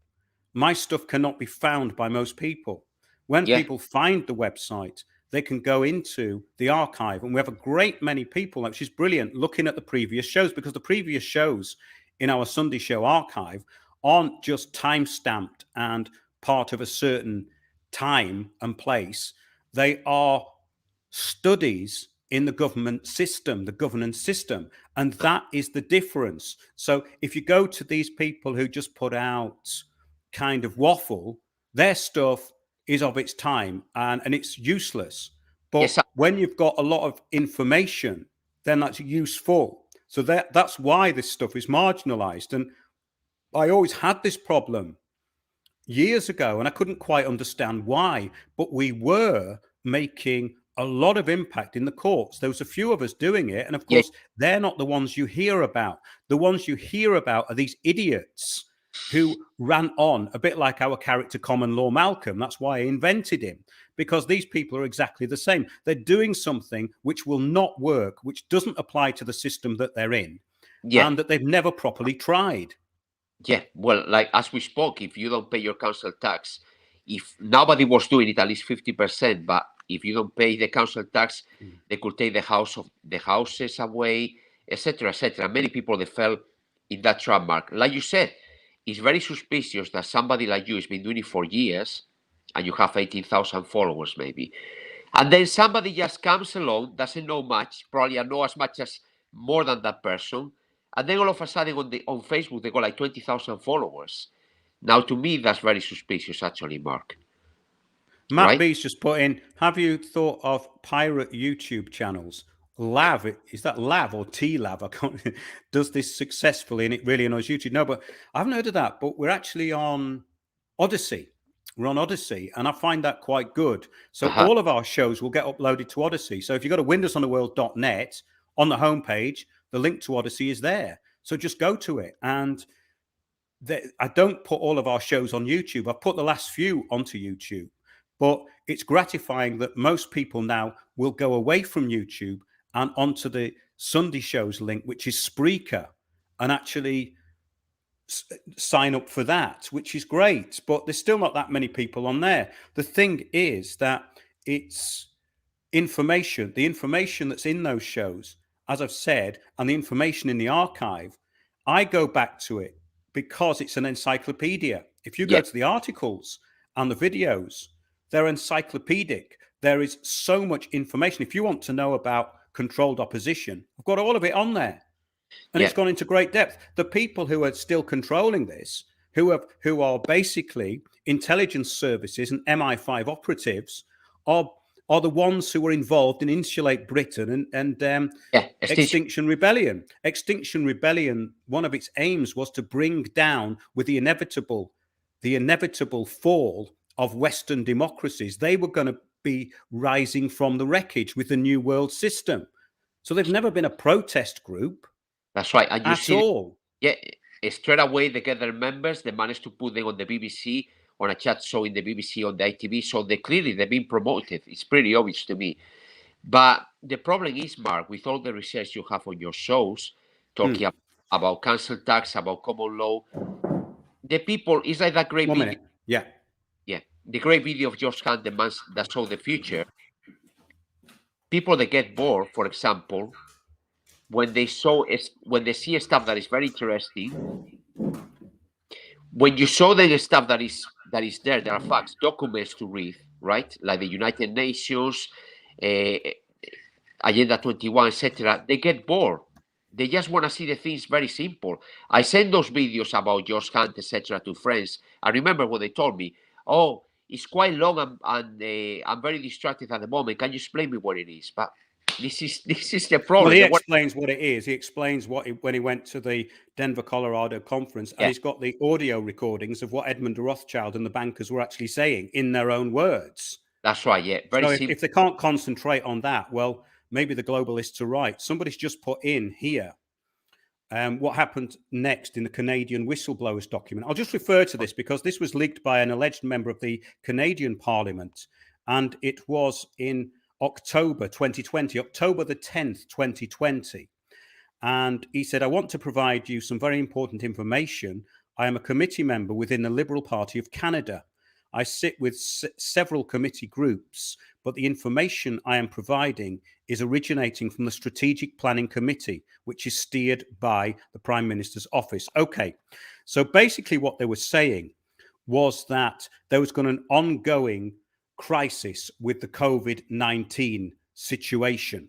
my stuff cannot be found by most people. When Yeah. people find the website, they can go into the archive, and we have a great many people, which is brilliant, looking at the previous shows, because the previous shows in our Sunday show archive aren't just time stamped and part of a certain time and place. They are studies in the government system, the governance system. And that is the difference. So if you go to these people who just put out kind of waffle, their stuff is of its time and it's useless. But Yes. when you've got a lot of information, then that's useful. So that's why this stuff is marginalized. And I always had this problem years ago, and I couldn't quite understand why, but we were making a lot of impact in the courts. There was a few of us doing it. And of Yeah. course, they're not the ones you hear about. The ones you hear about are these idiots who ran on, a bit like our character Common Law Malcolm. That's why I invented him, because these people are exactly the same. They're doing something which will not work, which doesn't apply to the system that they're in, Yeah. and that they've never properly tried. Yeah. Well, like as we spoke, if you don't pay your council tax, if nobody was doing it, at least 50%, but if you don't pay the council tax, they could take the houses away, etc., etc. Many people, they fell in that trap, Mark. Like you said, it's very suspicious that somebody like you has been doing it for years, and you have 18,000 followers, maybe. And then somebody just comes along, doesn't know much, probably know as much as more than that person. And then all of a sudden on Facebook, they got like 20,000 followers. Now, to me, that's very suspicious, actually, Mark. Matt Right? B's just put in, have you thought of pirate YouTube channels? Lav, is that Lav or T-Lav? I can't, does this successfully and it really annoys YouTube? No, but I haven't heard of that. But we're actually on Odyssey. We're on Odyssey, and I find that quite good. So all of our shows will get uploaded to Odyssey. So if you go to windowsontheworld.net, on the homepage, the link to Odyssey is there. So just go to it. And I don't put all of our shows on YouTube. I've put the last few onto YouTube. But it's gratifying that most people now will go away from YouTube and onto the Sunday shows link, which is Spreaker, and actually sign up for that, which is great, but there's still not that many people on there. The thing is that it's information, the information that's in those shows, as I've said, and the information in the archive, I go back to it because it's an encyclopedia. If you go to the articles and the videos, they're encyclopedic. There is so much information. If you want to know about controlled opposition, I've got all of it on there. And it's gone into great depth. The people who are still controlling this, who are basically intelligence services and MI5 operatives, are the ones who were involved in Insulate Britain and Extinction Rebellion. Extinction Rebellion, one of its aims was to bring down, with the inevitable fall of Western democracies. They were going to be rising from the wreckage with the New World System. So they've never been a protest group. That's right. And you at see, all. Yeah, straight away they get their members. They managed to put them on the BBC, on a chat show in the BBC, on the ITV. So they've been promoted. It's pretty obvious to me. But the problem is, Mark, with all the research you have on your shows, talking about council tax, about common law, the people, it's like that great video. Yeah. The great video of George Hunt, the man that saw the future. People that get bored, for example, when they see stuff that is very interesting, when you show them stuff that is there are facts, documents to read, right? Like the United Nations, Agenda 21, etc. They get bored. They just want to see the things very simple. I send those videos about George Hunt, etc. to friends. I remember what they told me. Oh, it's quite long and I'm very distracted at the moment. Can you explain me what it is? But this is the problem. Well, he explains what it is. He explains when he went to the Denver, Colorado conference, and he's got the audio recordings of what Edmund de Rothschild and the bankers were actually saying in their own words. That's right. Yeah. So if they can't concentrate on that, well, maybe the globalists are right. Somebody's just put in here what happened next in the Canadian whistleblowers document. I'll just refer to this because this was leaked by an alleged member of the Canadian Parliament, and it was in October 2020, October the 10th, 2020. And he said, I want to provide you some very important information. I am a committee member within the Liberal Party of Canada. I sit with several committee groups, but the information I am providing is originating from the Strategic Planning Committee, which is steered by the Prime Minister's office. Okay, so basically what they were saying was that there was going to be an ongoing crisis with the COVID-19 situation.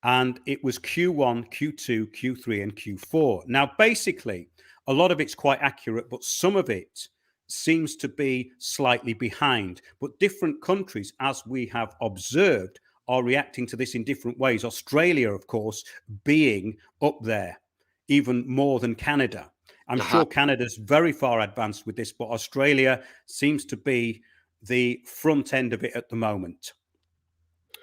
And it was Q1, Q2, Q3, and Q4. Now, basically, a lot of it's quite accurate, but some of it seems to be slightly behind. But different countries, as we have observed, are reacting to this in different ways. Australia, of course, being up there even more than Canada. I'm sure Canada's very far advanced with this, but Australia seems to be the front end of it at the moment.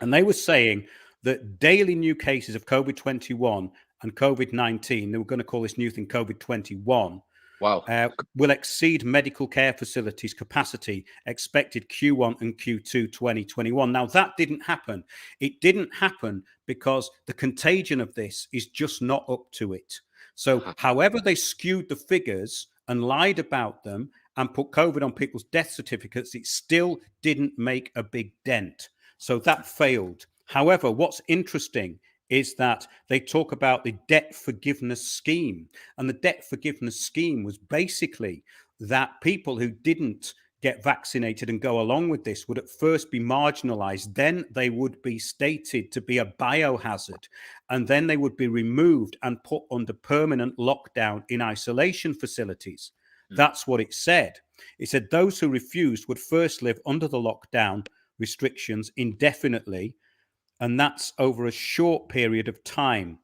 And they were saying that daily new cases of COVID-21 and COVID-19, they were going to call this new thing COVID-21, will exceed medical care facilities capacity expected Q1 and Q2 2021. Now, that didn't happen. It didn't happen because the contagion of this is just not up to it. So however they skewed the figures and lied about them and put COVID on people's death certificates, it still didn't make a big dent. So that failed. However, what's interesting is that they talk about the debt forgiveness scheme. And the debt forgiveness scheme was basically that people who didn't get vaccinated and go along with this would at first be marginalized. Then they would be stated to be a biohazard. And then they would be removed and put under permanent lockdown in isolation facilities. That's what it said. It said those who refused would first live under the lockdown restrictions indefinitely, and that's over a short period of time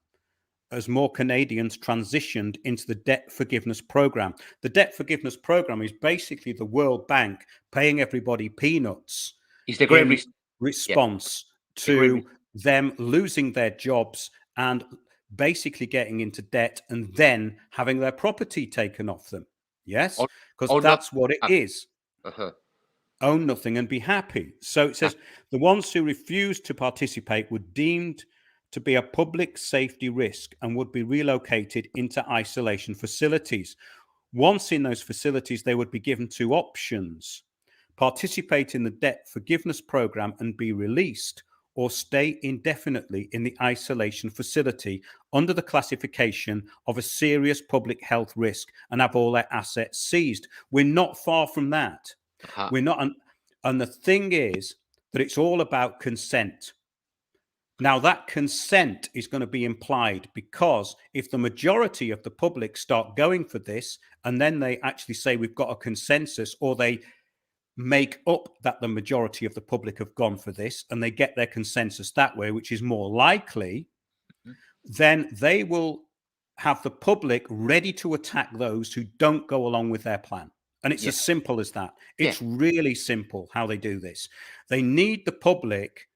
as more Canadians transitioned into the debt forgiveness program. The debt forgiveness program is basically the World Bank paying everybody peanuts in response to them losing their jobs and basically getting into debt and then having their property taken off them. Yes, because that's what it is. Own nothing and be happy. So it says the ones who refused to participate were deemed to be a public safety risk and would be relocated into isolation facilities. Once in those facilities, they would be given two options: participate in the debt forgiveness program and be released, or stay indefinitely in the isolation facility under the classification of a serious public health risk and have all their assets seized. We're not far from that. We're not. And the thing is that it's all about consent. Now, that consent is going to be implied, because if the majority of the public start going for this, and then they actually say we've got a consensus, or they make up that the majority of the public have gone for this and they get their consensus that way, which is more likely, then they will have the public ready to attack those who don't go along with their plan. And it's as simple as that. It's really simple how they do this. They need the public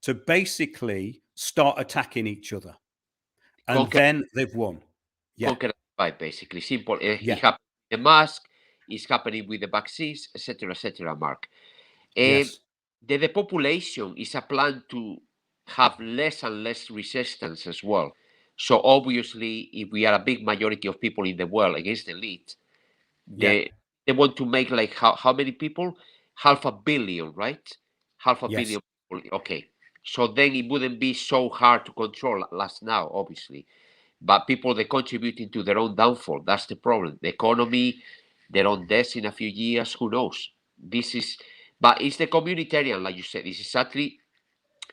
to basically start attacking each other, and then they've won. Conquer fight, basically. Simple. It happened with the mask, it's happening with the vaccines, etc., etc., Mark. The depopulation is a plan to have less and less resistance as well. So obviously, if we are a big majority of people in the world against the elite, they want to make like how many people? 500 million, right? 500 million people. Okay. So then it wouldn't be so hard to control as now, obviously. But people, they're contributing to their own downfall. That's the problem. The economy, their own deaths in a few years, who knows? But it's the communitarian, like you said. This is actually,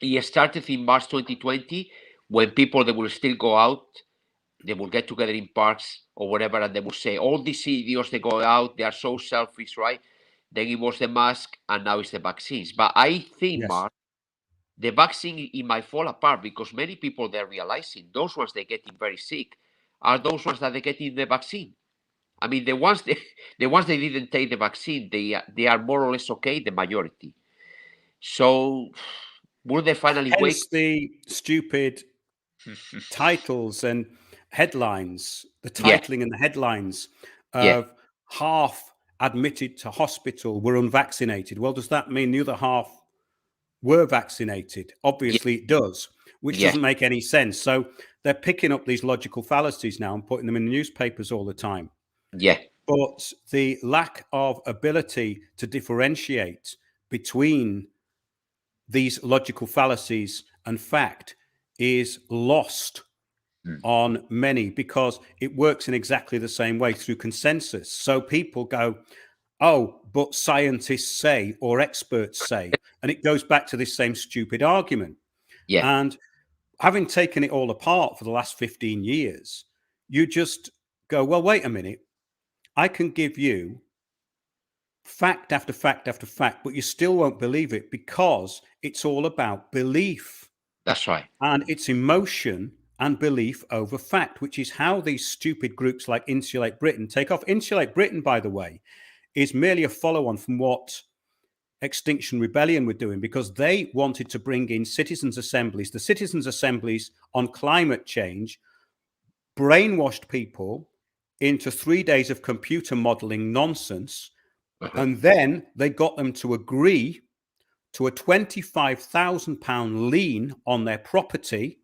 it started in March 2020, when people, they will still go out, they will get together in parks or whatever, and they will say, all these idiots, they go out, they are so selfish, right? Then it was the mask, and now it's the vaccines. But I think, Mark, the vaccine, it might fall apart, because many people, they're realizing those ones they're getting very sick are those ones that they're getting the vaccine. I mean, the ones they didn't take the vaccine, they are more or less okay, the majority. So will they finally wake? The stupid titles and headlines, the titling and the headlines of half admitted to hospital were unvaccinated. Well, does that mean the other half were vaccinated? Obviously it does, which doesn't make any sense. So they're picking up these logical fallacies now and putting them in the newspapers all the time. But the lack of ability to differentiate between these logical fallacies and fact is lost on many, because it works in exactly the same way, through consensus. So people go, oh, but scientists say, or experts say, and it goes back to this same stupid argument. And having taken it all apart for the last 15 years, you just go, well, wait a minute, I can give you fact after fact after fact, but you still won't believe it, because it's all about belief. That's right. And it's emotion and belief over fact, which is how these stupid groups like Insulate Britain take off. Insulate Britain, by the way, is merely a follow-on from what Extinction Rebellion were doing, because they wanted to bring in citizens' assemblies. The citizens' assemblies on climate change brainwashed people into 3 days of computer modeling nonsense, and then they got them to agree to a £25,000 lien on their property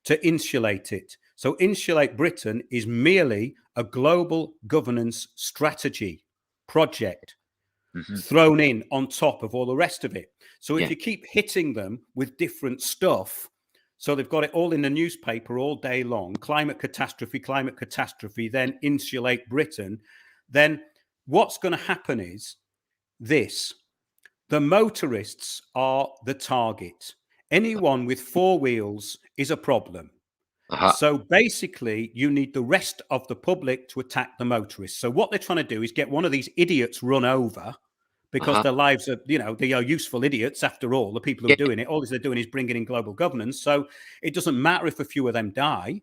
to insulate it. So Insulate Britain is merely a global governance strategy project thrown in on top of all the rest of it. So if you keep hitting them with different stuff, so they've got it all in the newspaper all day long, climate catastrophe, then Insulate Britain, then what's going to happen is this: the motorists are the target. Anyone with four wheels is a problem. So basically, you need the rest of the public to attack the motorists. So what they're trying to do is get one of these idiots run over, because their lives are, they are useful idiots after all. The people who are doing it, all they're doing is bringing in global governance. So it doesn't matter if a few of them die.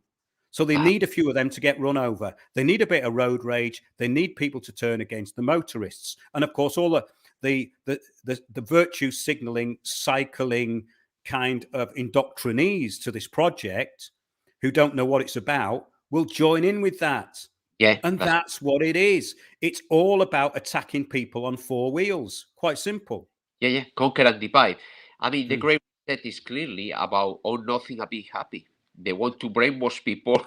So they need a few of them to get run over. They need a bit of road rage. They need people to turn against the motorists. And of course, all the virtue signaling, cycling kind of indoctrinees to this project, who don't know what it's about, will join in with that. And that's what it is. It's all about attacking people on four wheels. Quite simple. Conquer and divide. I mean, the Great Reset is clearly about own nothing and be happy. They want to brainwash people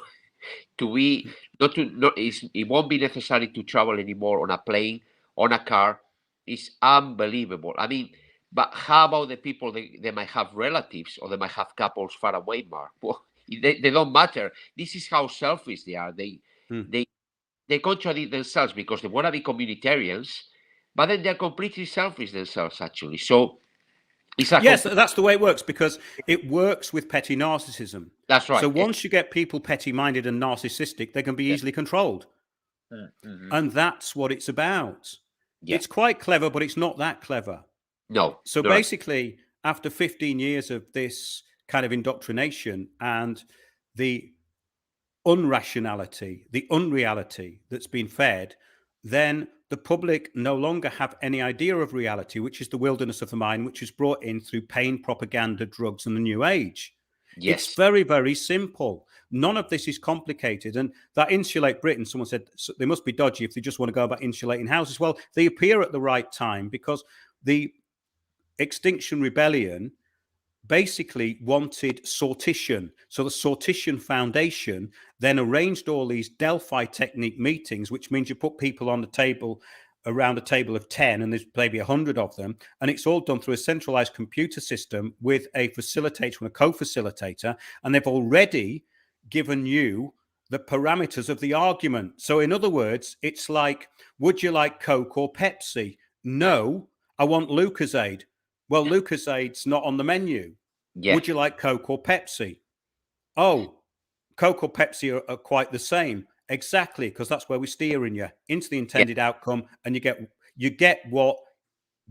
It won't be necessary to travel anymore on a plane, on a car. It's unbelievable. I mean, but how about the people? They might have relatives or they might have couples far away, Mark. Well, they don't matter. This is how selfish they are. They contradict themselves because they want to be communitarians, but then they're completely selfish themselves, actually. So it's a yes, that's the way it works, because it works with petty narcissism. That's right. So once you get people petty-minded and narcissistic, they can be easily controlled. And that's what it's about. Yeah. It's quite clever, but it's not that clever. No. So basically, after 15 years of this kind of indoctrination and the unrationality, the unreality that's been fed, then the public no longer have any idea of reality, which is the wilderness of the mind, which is brought in through pain, propaganda, drugs, and the new age. Yes. It's very, very simple. None of this is complicated. And that insulate Britain, someone said they must be dodgy if they just want to go about insulating houses. Well, they appear at the right time, because the Extinction Rebellion basically wanted sortition. So the Sortition Foundation then arranged all these Delphi technique meetings, which means you put people on the table, around a table of 10, and there's maybe 100 of them, and it's all done through a centralized computer system with a facilitator and a co-facilitator, and they've already given you the parameters of the argument. So in other words, it's like, would you like Coke or Pepsi? No, I want Lucozade. Well, Lucosade's not on the menu. Yeah. Would you like Coke or Pepsi? Oh, Coke or Pepsi are quite the same. Exactly, because that's where we're steering you into the intended outcome, and you get what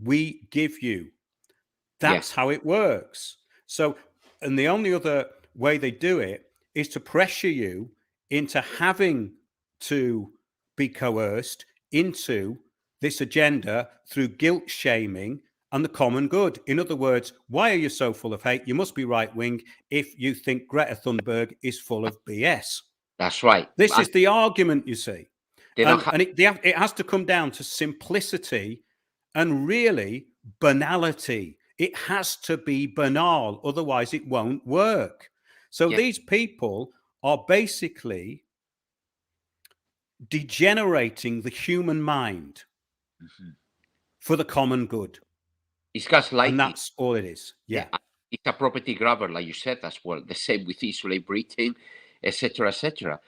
we give you. That's how it works. So, and the only other way they do it is to pressure you into having to be coerced into this agenda through guilt shaming and the common good. In other words, why are you so full of hate? You must be right wing if you think Greta Thunberg is full of BS. That's right. This is the argument, you see. And it has to come down to simplicity and really banality. It has to be banal, otherwise it won't work. So these people are basically degenerating the human mind for the common good. It's gaslighting. And that's all it is. Yeah. It's a property grabber, like you said as well. The same with Israel, Britain, etc., etc.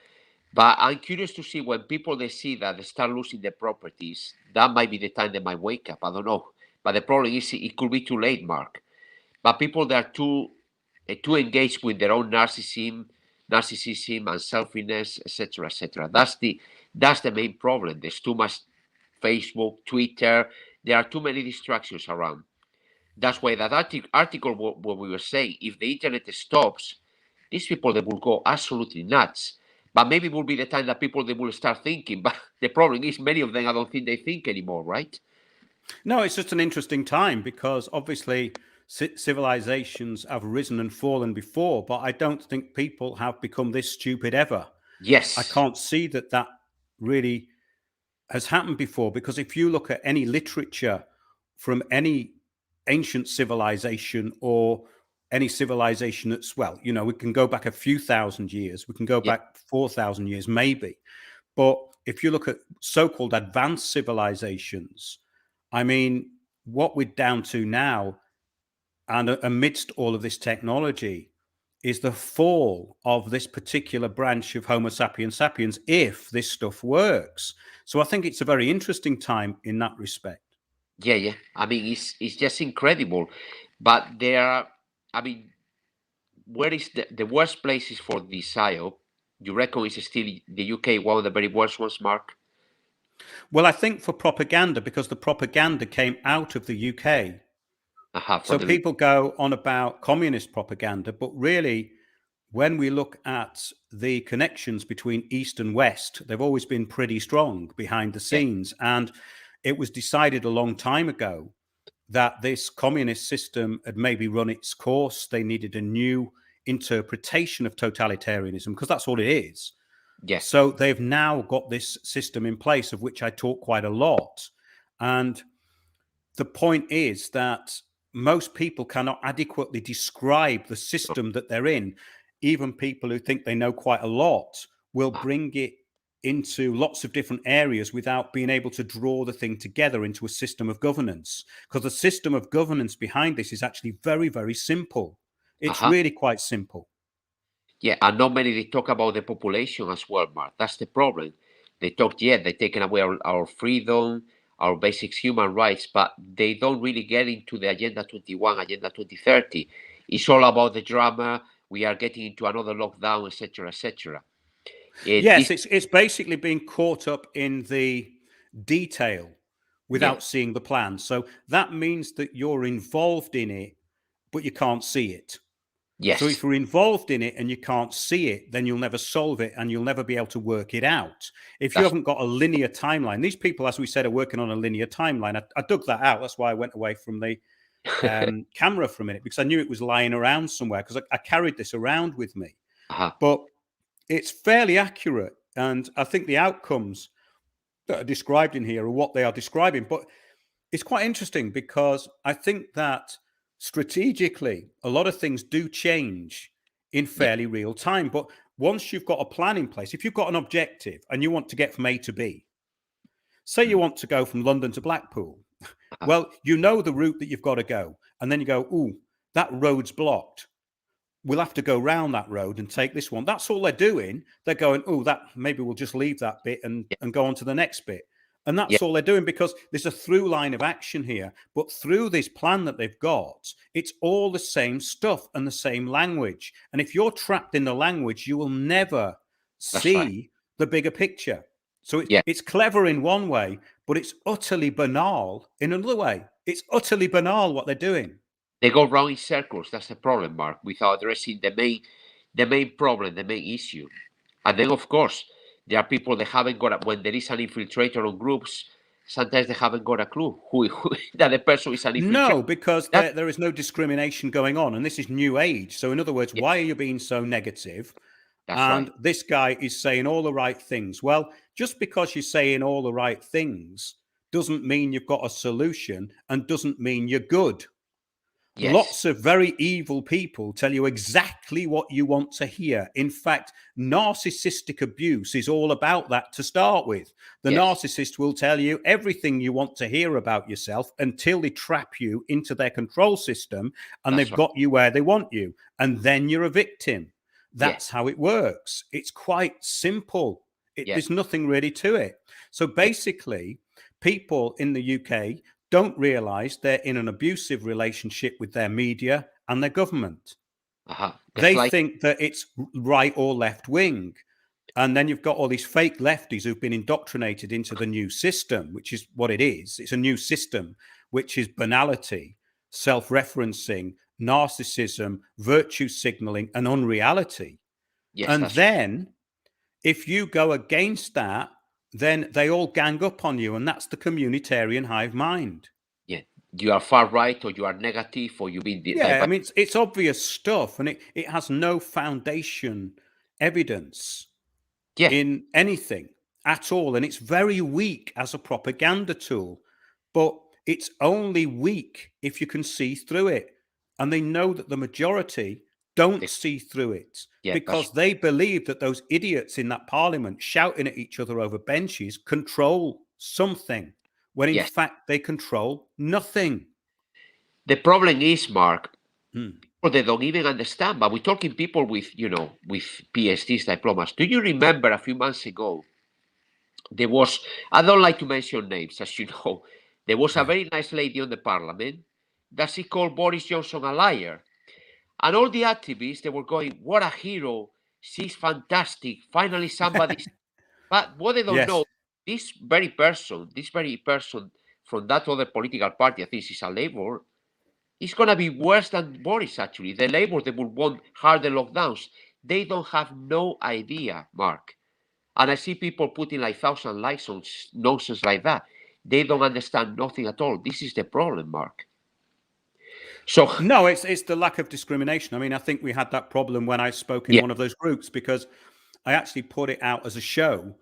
But I'm curious to see when people, they see that they start losing their properties, that might be the time they might wake up. I don't know. But the problem is it could be too late, Mark. But people that are too engaged with their own narcissism and selfishness, etc., etc. That's the main problem. There's too much Facebook, Twitter. There are too many distractions around. That's why that article, what we were saying, if the internet stops, these people, they will go absolutely nuts. But maybe it will be the time that people, they will start thinking. But the problem is many of them, I don't think they think anymore, right? No, it's just an interesting time, because obviously civilizations have risen and fallen before, but I don't think people have become this stupid ever. Yes. I can't see that really has happened before, because if you look at any literature from any ancient civilization or any civilization that's, well, you know, we can go back a few thousand years, we can go back 4,000 years maybe, but if you look at so-called advanced civilizations, I mean, what we're down to now, and amidst all of this technology, is the fall of this particular branch of Homo sapiens sapiens, if this stuff works. So I think it's a very interesting time in that respect. Yeah. I mean, it's just incredible. But there are, I mean, where is the worst places for this psyop? You reckon it's still the UK, one of the very worst ones, Mark? Well, I think for propaganda, because the propaganda came out of the UK. So people go on about communist propaganda, but really, when we look at the connections between East and West, they've always been pretty strong behind the scenes. And it was decided a long time ago that this communist system had maybe run its course. They needed a new interpretation of totalitarianism, because that's all it is. Yes. So they've now got this system in place, of which I talk quite a lot. And the point is that most people cannot adequately describe the system that they're in. Even people who think they know quite a lot will bring it into lots of different areas without being able to draw the thing together into a system of governance. Because the system of governance behind this is actually very, very simple. It's really quite simple. Yeah, and not many, they talk about the population as well, Mark. That's the problem. They talk, yeah, they're taking away our freedom, our basic human rights, but they don't really get into the Agenda 21, Agenda 2030. It's all about the drama. We are getting into another lockdown, etc., etc. Yes, it's basically being caught up in the detail without seeing the plan. So that means that you're involved in it, but you can't see it. Yes. So if you're involved in it and you can't see it, then you'll never solve it and you'll never be able to work it out. If you haven't got a linear timeline, these people, as we said, are working on a linear timeline. I dug that out. That's why I went away from the camera for a minute, because I knew it was lying around somewhere, because I carried this around with me. But it's fairly accurate. And I think the outcomes that are described in here are what they are describing. But it's quite interesting, because I think that strategically, a lot of things do change in fairly real time. But once you've got a plan in place, if you've got an objective and you want to get from A to B, say you want to go from London to Blackpool, well, you know the route that you've got to go. And then you go, ooh, that road's blocked. We'll have to go round that road and take this one. That's all they're doing. They're going, oh, that maybe we'll just leave that bit and go on to the next bit. And that's all they're doing, because there's a through line of action here. But through this plan that they've got, it's all the same stuff and the same language. And if you're trapped in the language, you will never see the bigger picture. So it's clever in one way, but it's utterly banal in another way. It's utterly banal what they're doing. They go round in circles. That's the problem, Mark, without addressing the main problem, the main issue. And then, of course, there are people that haven't got when there is an infiltrator on groups, sometimes they haven't got a clue who that the person is an infiltrator. No, because there is no discrimination going on, and this is new age. So in other words, why are you being so negative? That's this guy is saying all the right things. Well, just because you're saying all the right things doesn't mean you've got a solution, and doesn't mean you're good. Lots of very evil people tell you exactly what you want to hear. In fact, narcissistic abuse is all about that to start with. The narcissist will tell you everything you want to hear about yourself until they trap you into their control system, and they've got you where they want you. And then you're a victim. That's how it works. It's quite simple. There's nothing really to it. So basically, people in the UK don't realize they're in an abusive relationship with their media and their government. They think that it's right or left wing. And then you've got all these fake lefties who've been indoctrinated into the new system, which is what it is. It's a new system, which is banality, self-referencing, narcissism, virtue signaling, and unreality. And then if you go against that, then they all gang up on you, and that's the communitarian hive mind. Yeah, you are far right, or you are negative, or you mean I mean, it's obvious stuff, and it has no foundation evidence in anything at all, and it's very weak as a propaganda tool. But it's only weak if you can see through it, and they know that the majority don't see through it, because they believe that those idiots in that parliament shouting at each other over benches control something, when in fact they control nothing. The problem is, Mark, people they don't even understand. But we're talking people with, with PhDs, diplomas. Do you remember a few months ago, there was, I don't like to mention names, as you know, there was a very nice lady on the parliament that she called Boris Johnson a liar. And all the activists, they were going, what a hero. She's fantastic. Finally, somebody. But what they don't know, this very person from that other political party, I think she's a Labour, is going to be worse than Boris, actually. The Labour, they would want harder lockdowns. They don't have no idea, Mark. And I see people putting like 1,000 likes on nonsense like that. They don't understand nothing at all. This is the problem, Mark. So no, it's the lack of discrimination. I mean, I think we had that problem when I spoke in one of those groups, because I actually put it out as a show,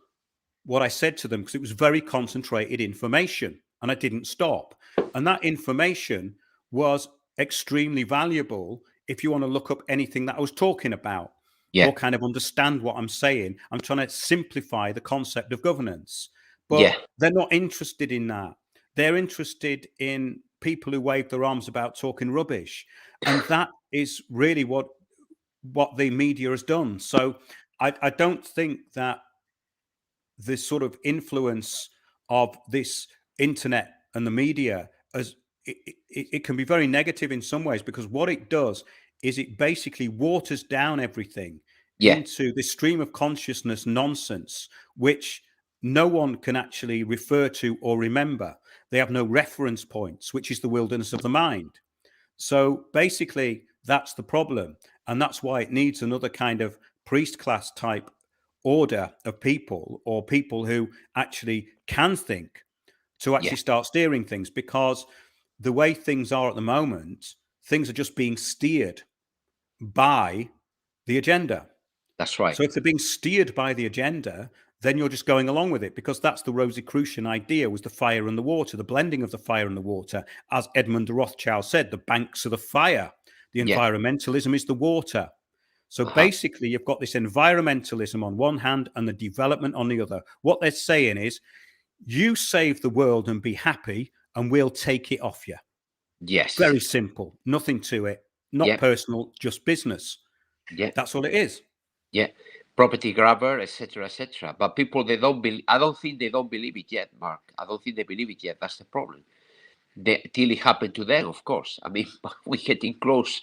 what I said to them, because it was very concentrated information, and I didn't stop. And that information was extremely valuable if you want to look up anything that I was talking about. or kind of understand what I'm saying. I'm trying to simplify the concept of governance, but Yeah. they're not interested in that. They're interested in people who wave their arms about talking rubbish, and that is really what the media has done. So I don't think that this sort of influence of this internet and the media as it can be very negative in some ways, because what it does is it basically waters down everything into this stream of consciousness nonsense, which no one can actually refer to or remember. They have no reference points, which is the wilderness of the mind. So basically, that's the problem. And that's why it needs another kind of priest class type order of people, or people who actually can think, to actually start steering things. Because the way things are at the moment, things are just being steered by the agenda. That's right. So if they're being steered by the agenda, then you're just going along with it, because that's the Rosicrucian idea, was the fire and the water, the blending of the fire and the water. As Edmund de Rothschild said, the banks are the fire, the environmentalism is the water. So basically, you've got this environmentalism on one hand and the development on the other. What they're saying is, you save the world and be happy, and we'll take it off you. Yes. Very simple, nothing to it, not personal, just business. Yeah. That's all it is. Yeah. Property grabber, etc., etc. But people, they don't believe. I don't think they don't believe it yet, Mark. I don't think they believe it yet. That's the problem. Till it happened to them, of course. I mean, we're getting close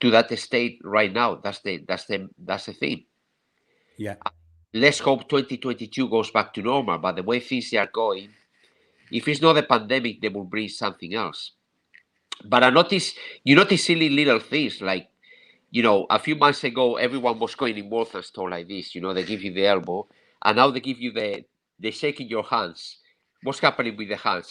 to that state right now. That's the thing. Yeah. Let's hope 2022 goes back to normal. But the way things are going, if it's not a pandemic, they will bring something else. But you notice silly little things like, a few months ago, everyone was going in Waltham's store like this. They give you the elbow, and now they give you they shake in your hands. What's happening with the hands?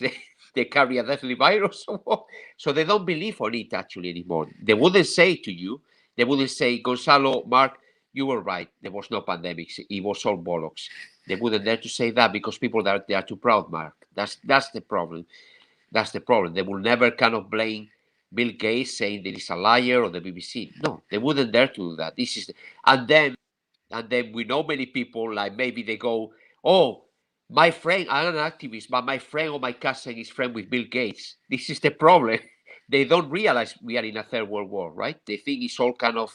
They carry a deadly virus or what? So they don't believe on it actually anymore. They wouldn't say to you, they wouldn't say, Gonzalo, Mark, you were right. There was no pandemics. It was all bollocks. They wouldn't dare to say that because they are too proud, Mark. That's the problem. That's the problem. They will never kind of blame Bill Gates saying that he's a liar, or the BBC. No, they wouldn't dare to do that. And then we know many people, like maybe they go, oh, my friend, I'm an activist, but my friend or my cousin is friend with Bill Gates. This is the problem. They don't realize we are in a third world war, right? They think it's all kind of,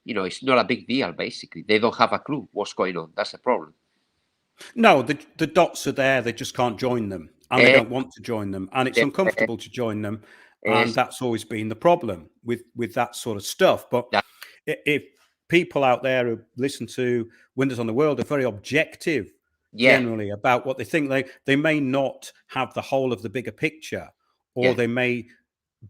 it's not a big deal, basically. They don't have a clue what's going on. That's the problem. No, the dots are there. They just can't join them, and they don't want to join them, and it's uncomfortable to join them. And that's always been the problem with that sort of stuff. But if people out there who listen to Windows on the World are very objective generally about what they think, they may not have the whole of the bigger picture, or they may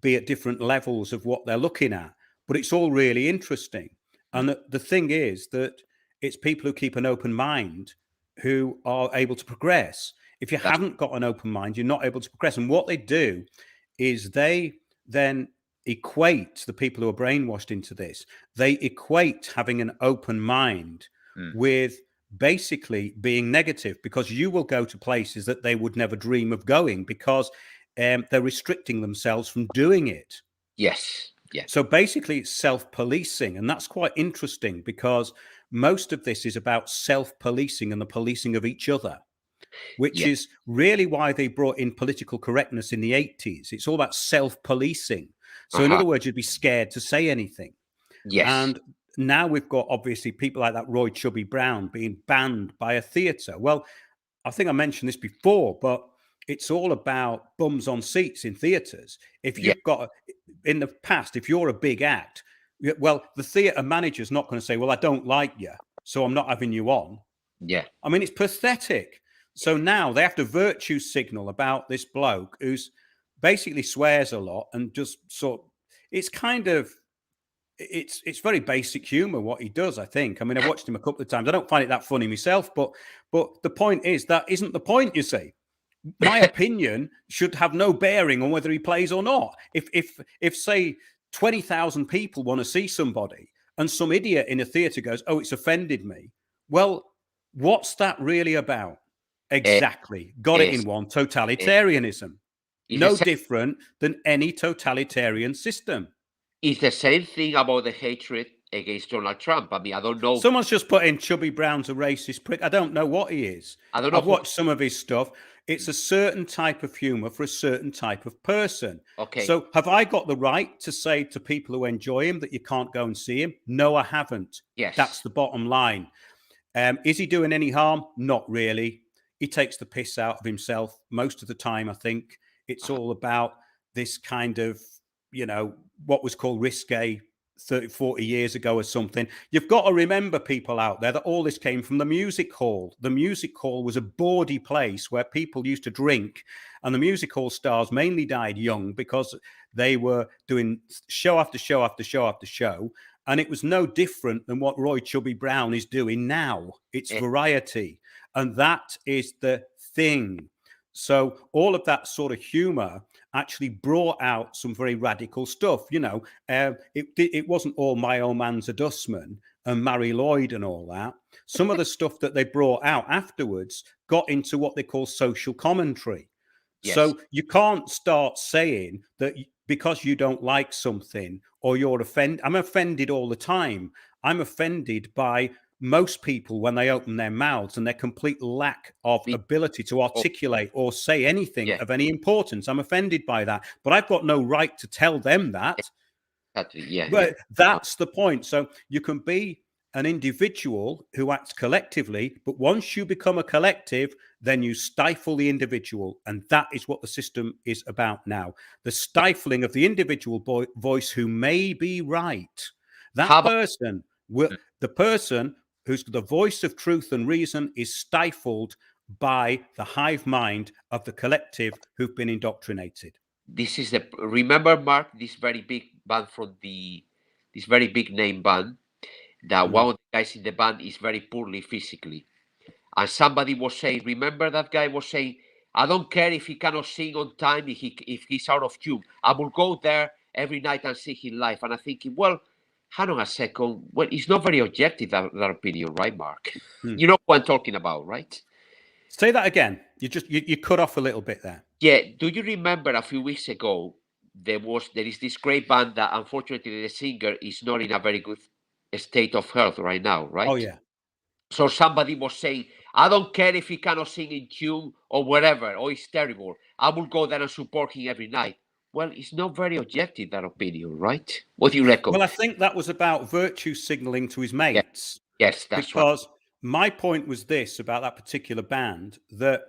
be at different levels of what they're looking at. But it's all really interesting. And the thing is that it's people who keep an open mind who are able to progress. If you haven't got an open mind, you're not able to progress. And what they do is they then equate the people who are brainwashed into this. They equate having an open mind with basically being negative, because you will go to places that they would never dream of going, because they're restricting themselves from doing it. Yes. Yeah. So basically it's self-policing, and that's quite interesting, because most of this is about self-policing and the policing of each other, which is really why they brought in political correctness in the 80s. It's all about self-policing. So in other words, you'd be scared to say anything. Yes. And now we've got obviously people like that Roy Chubby Brown being banned by a theatre. Well, I think I mentioned this before, but it's all about bums on seats in theatres. If you've got, in the past, if you're a big act, well, the theatre manager's not going to say, well, I don't like you, so I'm not having you on. Yeah. I mean, it's pathetic. So now they have to virtue signal about this bloke who's basically swears a lot and just it's kind of, it's very basic humor what he does, I think. I mean, I've watched him a couple of times. I don't find it that funny myself, but the point is, that isn't the point, you see. My opinion should have no bearing on whether he plays or not. If say 20,000 people want to see somebody and some idiot in a theatre goes, oh, it's offended me. Well, what's that really about? Exactly. Got it in one. Totalitarianism. No different than any totalitarian system. It's the same thing about the hatred against Donald Trump. I mean, I don't know. Someone's just put in Chubby Brown's a racist prick. I don't know what he is. I don't know. I've watched some of his stuff. It's a certain type of humor for a certain type of person. Okay. So have I got the right to say to people who enjoy him that you can't go and see him? No, I haven't. Yes. That's the bottom line. Is he doing any harm? Not really. He takes the piss out of himself most of the time, I think. It's all about this kind of, what was called risque 30, 40 years ago or something. You've got to remember, people out there, that all this came from the music hall. The music hall was a bawdy place where people used to drink, and the music hall stars mainly died young because they were doing show after show after show after show. And it was no different than what Roy Chubby Brown is doing now. It's variety. And that is the thing. So all of that sort of humor actually brought out some very radical stuff. It wasn't all My Old Man's a Dustman and Mary Lloyd and all that. Some of the stuff that they brought out afterwards got into what they call social commentary. Yes. So you can't start saying that because you don't like something or you're offended. I'm offended all the time. I'm offended by most people when they open their mouths and their complete lack of ability to articulate or say anything of any importance. I'm offended by that, but I've got no right to tell them that. But that's the point. So you can be an individual who acts collectively, but once you become a collective, then you stifle the individual. And that is what the system is about now. The stifling of the individual voice who may be right. That person, the person who's the voice of truth and reason, is stifled by the hive mind of the collective who've been indoctrinated. This is remember, Mark, this very big band this very big name band, that one of the guys in the band is very poorly physically. And somebody was saying, remember that guy was saying, I don't care if he cannot sing on time, if he's out of tune. I will go there every night and see him live. And I'm thinking, well, hang on a second. Well, it's not very objective, that opinion, right, Mark? You know what I'm talking about, right? Say that again. You cut off a little bit there. Yeah. Do you remember a few weeks ago, there is this great band that unfortunately the singer is not in a very good state of health right now, right? Oh, yeah. So somebody was saying, I don't care if he cannot sing in tune or whatever, or it's terrible. I will go there and support him every night. Well, it's not very objective, that opinion, right? What do you reckon? Well, I think that was about virtue signaling to his mates. Yes, that's because right. My point was this about that particular band, that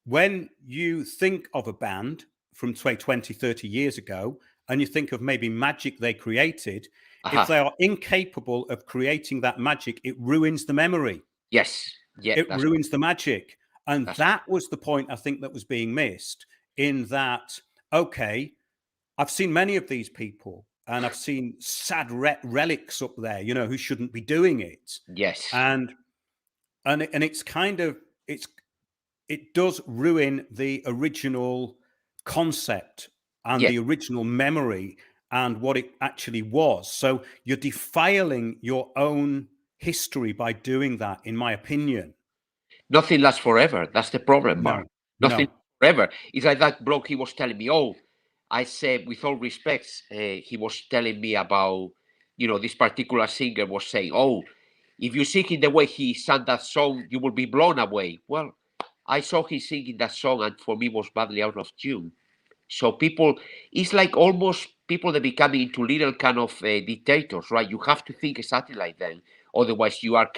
when you think of a band from, say, 20, 30 years ago, and you think of maybe magic they created, if they are incapable of creating that magic, it ruins the memory. Yes. Yeah, it ruins the magic. And that was the point, I think, that was being missed, in that, okay, I've seen many of these people, and I've seen sad relics up there, who shouldn't be doing it. Yes. And it's kind of, it does ruin the original concept and the original memory and what it actually was. So you're defiling your own history by doing that, in my opinion. Nothing lasts forever. That's the problem, Mark. Nothing forever. It's like that bloke, he was telling me, I said, with all respects, he was telling me about, this particular singer was saying, if you sing in the way he sang that song, you will be blown away. Well, I saw him singing that song, and for me was badly out of tune. So people, it's like almost people that become into little kind of dictators, right? You have to think exactly like them. Otherwise, you are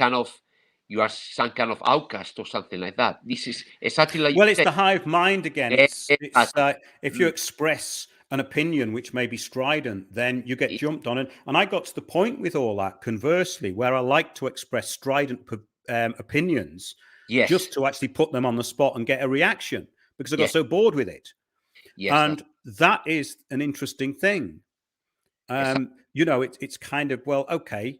some kind of outcast or something like that. This is exactly like... Well, it's the hive mind again. It's if you express an opinion which may be strident, then you get jumped on. And I got to the point with all that, conversely, where I like to express strident opinions just to actually put them on the spot and get a reaction, because I got so bored with it. And that is an interesting thing. It's kind of, well, okay,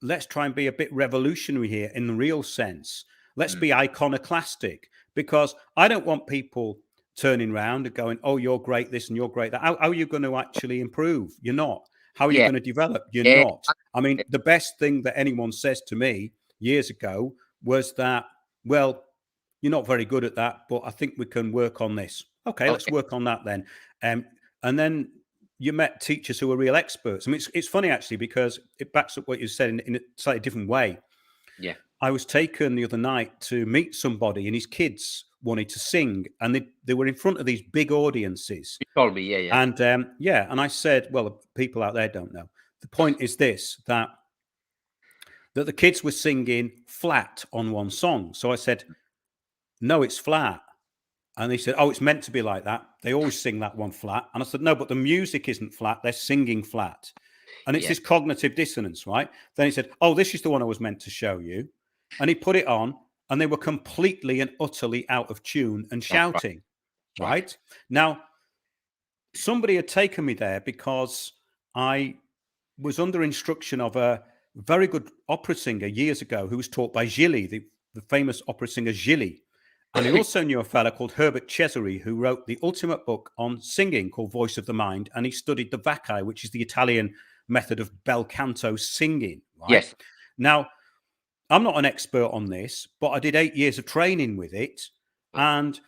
let's try and be a bit revolutionary here in the real sense. Let's be iconoclastic, because I don't want people turning around and going, oh, you're great this and you're great that. How are you going to actually improve? You're not. How are you going to develop? You're not. I mean, the best thing that anyone says to me years ago was that, well, you're not very good at that, but I think we can work on this. Okay, let's work on that then. And then, you met teachers who were real experts. I mean, it's funny actually, because it backs up what you said in a slightly different way. Yeah. I was taken the other night to meet somebody, and his kids wanted to sing, and they were in front of these big audiences. You told me, yeah. And and I said, well, people out there don't know. The point is this, that the kids were singing flat on one song. So I said, no, it's flat. And they said, oh, it's meant to be like that. They always sing that one flat. And I said, no, but the music isn't flat. They're singing flat. And it's this cognitive dissonance, right? Then he said, oh, this is the one I was meant to show you. And he put it on, and they were completely and utterly out of tune and shouting, right? Now, somebody had taken me there because I was under instruction of a very good opera singer years ago who was taught by Gilly, the famous opera singer Gilly. And he also knew a fella called Herbert Cesari, who wrote the ultimate book on singing called Voice of the Mind. And he studied the Vaccae, which is the Italian method of bel canto singing. Right? Yes. Now, I'm not an expert on this, but I did 8 years of training with it. And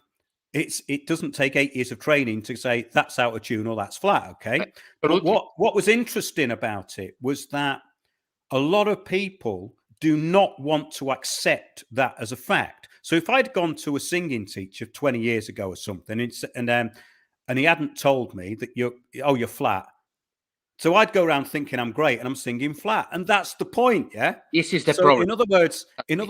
it doesn't take 8 years of training to say that's out of tune or that's flat. Okay. But what was interesting about it was that a lot of people do not want to accept that as a fact. So if I'd gone to a singing teacher 20 years ago or something, and he hadn't told me that you're flat, so I'd go around thinking I'm great and I'm singing flat, and that's the point, yeah. This is the problem. In other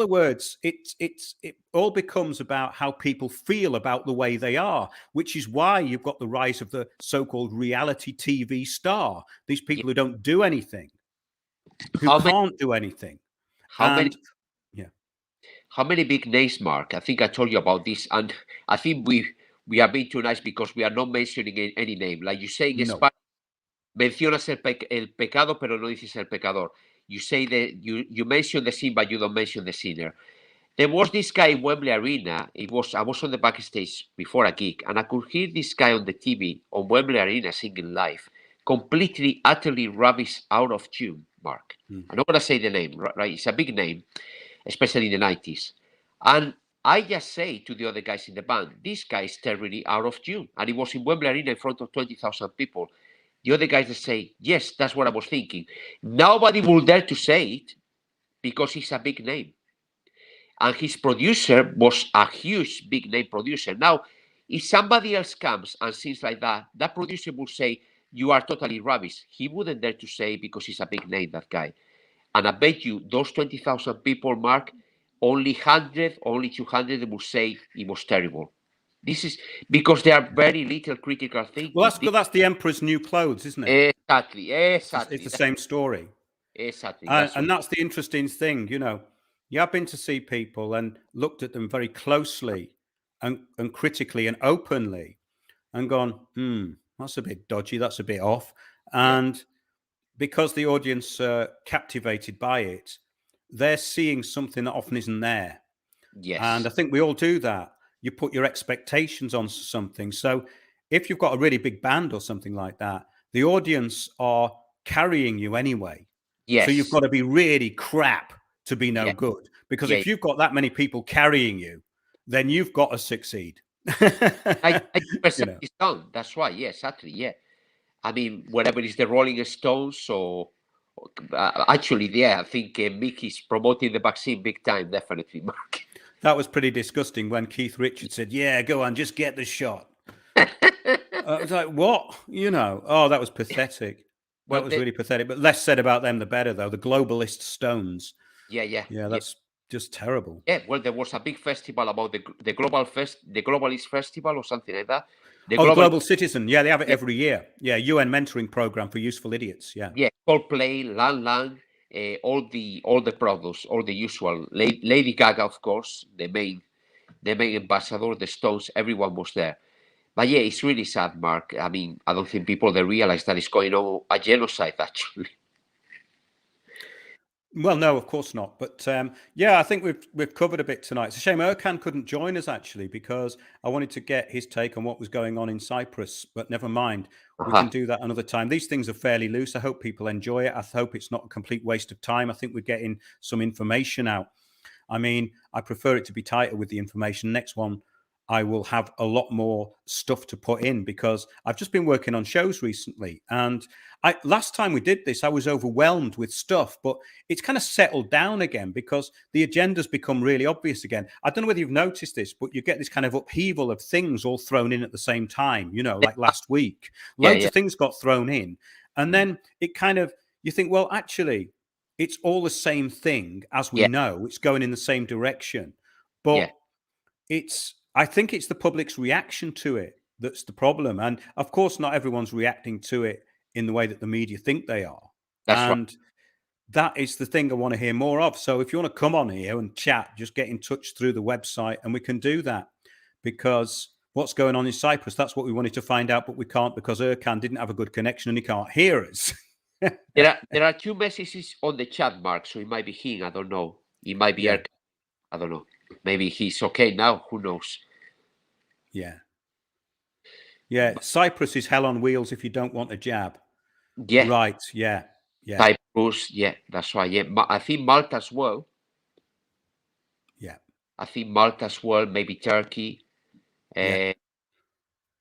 words, it all becomes about how people feel about the way they are, which is why you've got the rise of the so-called reality TV star. These people who don't do anything, who can't do anything. How many big names, Mark? I think I told you about this, and I think we are being too nice because we are not mentioning any name. Like you say in Spanish, mencionas el pecado, pero no dices el pecador. You say that you mention the sin, but you don't mention the sinner. There was this guy in Wembley Arena. I was on the backstage before a gig, and I could hear this guy on the TV on Wembley Arena singing live, completely, utterly rubbish, out of tune, Mark. I'm not going to say the name, right? It's a big name, especially in the 90s. And I just say to the other guys in the band, this guy is terribly out of tune. And he was in Wembley Arena in front of 20,000 people. The other guys that say, yes, that's what I was thinking. Nobody will dare to say it because he's a big name. And his producer was a huge, big name producer. Now, if somebody else comes and sings like that, that producer will say, you are totally rubbish. He wouldn't dare to say because he's a big name, that guy. And I bet you those 20,000 people, Mark, only 100, only 200 will say it was terrible. This is because there are very little critical thinking. Well, that's the emperor's new clothes, isn't it? Exactly. It's the same story. Exactly. And that's the interesting thing, you know. You have been to see people and looked at them very closely and critically and openly and gone, that's a bit dodgy, that's a bit off. And because the audience are captivated by it, they're seeing something that often isn't there. Yes. And I think we all do that. You put your expectations on something. So if you've got a really big band or something like that, the audience are carrying you anyway. Yes. So you've got to be really crap to be no good. Because if you've got that many people carrying you, then you've got to succeed. I is done. That's right. Yeah, exactly. Yeah. I mean, whatever is the Rolling Stones or actually, I think Mickey's promoting the vaccine big time, definitely, Mark. That was pretty disgusting when Keith Richards said, yeah, go on, just get the shot. I was like, what? You know, that was pathetic. That was really pathetic. But less said about them, the better, though. The globalist Stones. Yeah, that's just terrible. Yeah, well, there was a big festival about the Globalist Festival or something like that. The Global Citizen. Yeah, they have it every year. Yeah, UN mentoring program for useful idiots. Yeah. Yeah, Coldplay, Lang, all the products, all the usual. Lady Gaga, of course, the main ambassador, the Stones, everyone was there. But yeah, it's really sad, Mark. I mean, I don't think people they realize that it's going on a genocide, actually. Well, no, of course not. But I think we've covered a bit tonight. It's a shame Erkan couldn't join us, actually, because I wanted to get his take on what was going on in Cyprus. But never mind. We can do that another time. These things are fairly loose. I hope people enjoy it. I hope it's not a complete waste of time. I think we're getting some information out. I mean, I prefer it to be tighter with the information. Next one, I will have a lot more stuff to put in, because I've just been working on shows recently. And last time we did this, I was overwhelmed with stuff, but it's kind of settled down again because the agenda's become really obvious again. I don't know whether you've noticed this, but you get this kind of upheaval of things all thrown in at the same time, you know, like last week. Loads of things got thrown in. And then it kind of, you think, well, actually, it's all the same thing as we know. It's going in the same direction. But I think it's the public's reaction to it that's the problem. And of course, not everyone's reacting to it in the way that the media think they are. And that is the thing I want to hear more of. So if you want to come on here and chat, just get in touch through the website and we can do that. Because what's going on in Cyprus, that's what we wanted to find out, but we can't because Erkan didn't have a good connection and he can't hear us. There are 2 messages on the chat, Mark, so it might be him. I don't know. It might be Erkan. I don't know. Maybe he's okay now. Who knows? Yeah. Cyprus is hell on wheels if you don't want a jab. Yeah. Right. Yeah. Cyprus. Yeah, that's right. Yeah. I think Malta as well. Yeah. I think Malta as well. Maybe Turkey.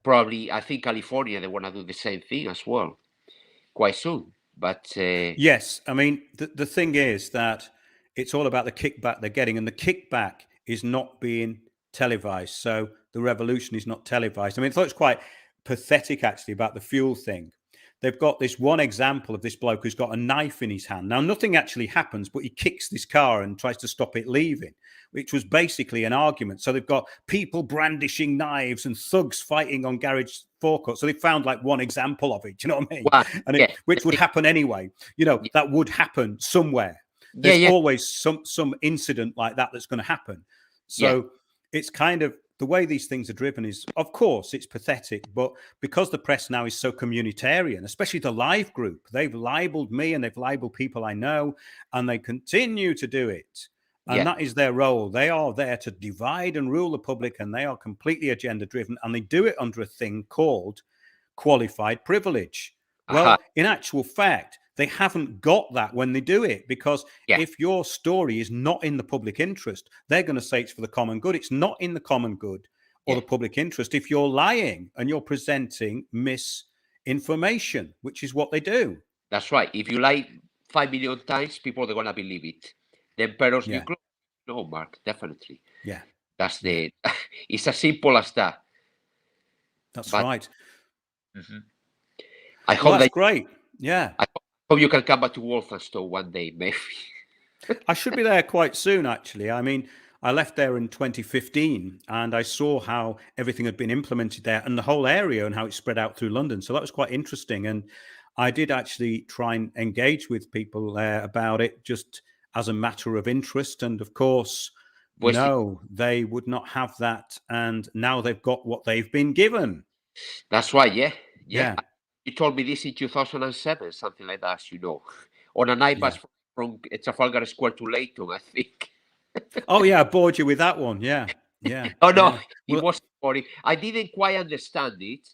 Probably, I think California, they want to do the same thing as well quite soon. But yes, I mean, the thing is that it's all about the kickback they're getting, and the kickback is not being televised. So the revolution is not televised. I mean, I thought it's quite pathetic, actually, about the fuel thing. They've got this one example of this bloke who's got a knife in his hand. Now, nothing actually happens, but he kicks this car and tries to stop it leaving, which was basically an argument. So they've got people brandishing knives and thugs fighting on garage forecourt. So they found like one example of it. Do you know what I mean? Wow. And which would happen anyway. You know, that would happen somewhere. There's always some incident like that that's going to happen. So it's kind of, the way these things are driven is, of course, it's pathetic, but because the press now is so communitarian, especially the Live group, they've libeled me and they've libeled people I know, and they continue to do it. And that is their role. They are there to divide and rule the public, and they are completely agenda driven, and they do it under a thing called qualified privilege. Well, in actual fact, they haven't got that when they do it, because if your story is not in the public interest, they're going to say it's for the common good. It's not in the common good or the public interest if you're lying and you're presenting misinformation, which is what they do. That's right. If you lie 5 million times, people are going to believe it. The emperor's new clothes. No, Mark, definitely. Yeah. That's it's as simple as that. That's right. I hope that's great. Yeah. I hope you can come back to Walthamstow one day, maybe. I should be there quite soon, actually. I mean, I left there in 2015 and I saw how everything had been implemented there and the whole area and how it spread out through London. So that was quite interesting. And I did actually try and engage with people there about it just as a matter of interest. And of course, no, they would not have that. And now they've got what they've been given. That's right. Yeah. You told me this in 2007, something like that, you know, on an iPad from Trafalgar Square to Leighton, I think. Oh, yeah, I bored you with that one. Yeah. Oh, no, it was boring. I didn't quite understand it,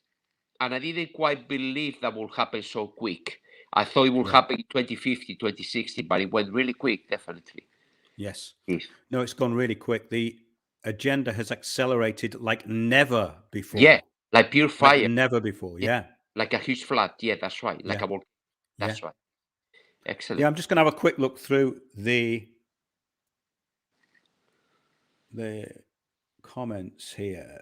and I didn't quite believe that would happen so quick. I thought it would happen in 2050, 2060, but it went really quick, definitely. Yes. No, it's gone really quick. The agenda has accelerated like never before. Yeah, like pure fire. Like never before, Like a huge flood. Yeah, that's right. Like a volcano. That's right. Excellent. Yeah, I'm just going to have a quick look through the comments here.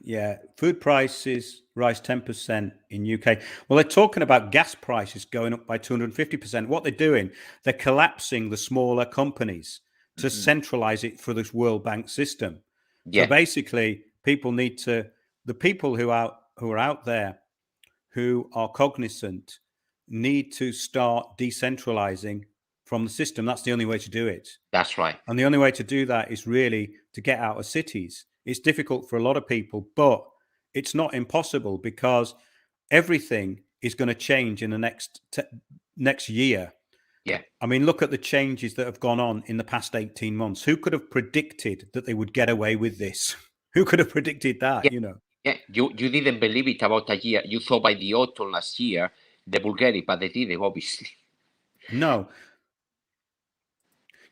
Yeah, food prices rise 10% in UK. Well, they're talking about gas prices going up by 250%. What they're doing, they're collapsing the smaller companies to centralize it for this World Bank system. So basically, the people who are out there who are cognizant need to start decentralizing from the system. That's the only way to do it. That's right. And the only way to do that is really to get out of cities. It's difficult for a lot of people, but it's not impossible because everything is going to change in the next year. Yeah. I mean, look at the changes that have gone on in the past 18 months. Who could have predicted that they would get away with this? Who could have predicted that, you know? Yeah, you didn't believe it about a year. You thought by the autumn last year they will get it, but they didn't, obviously. No.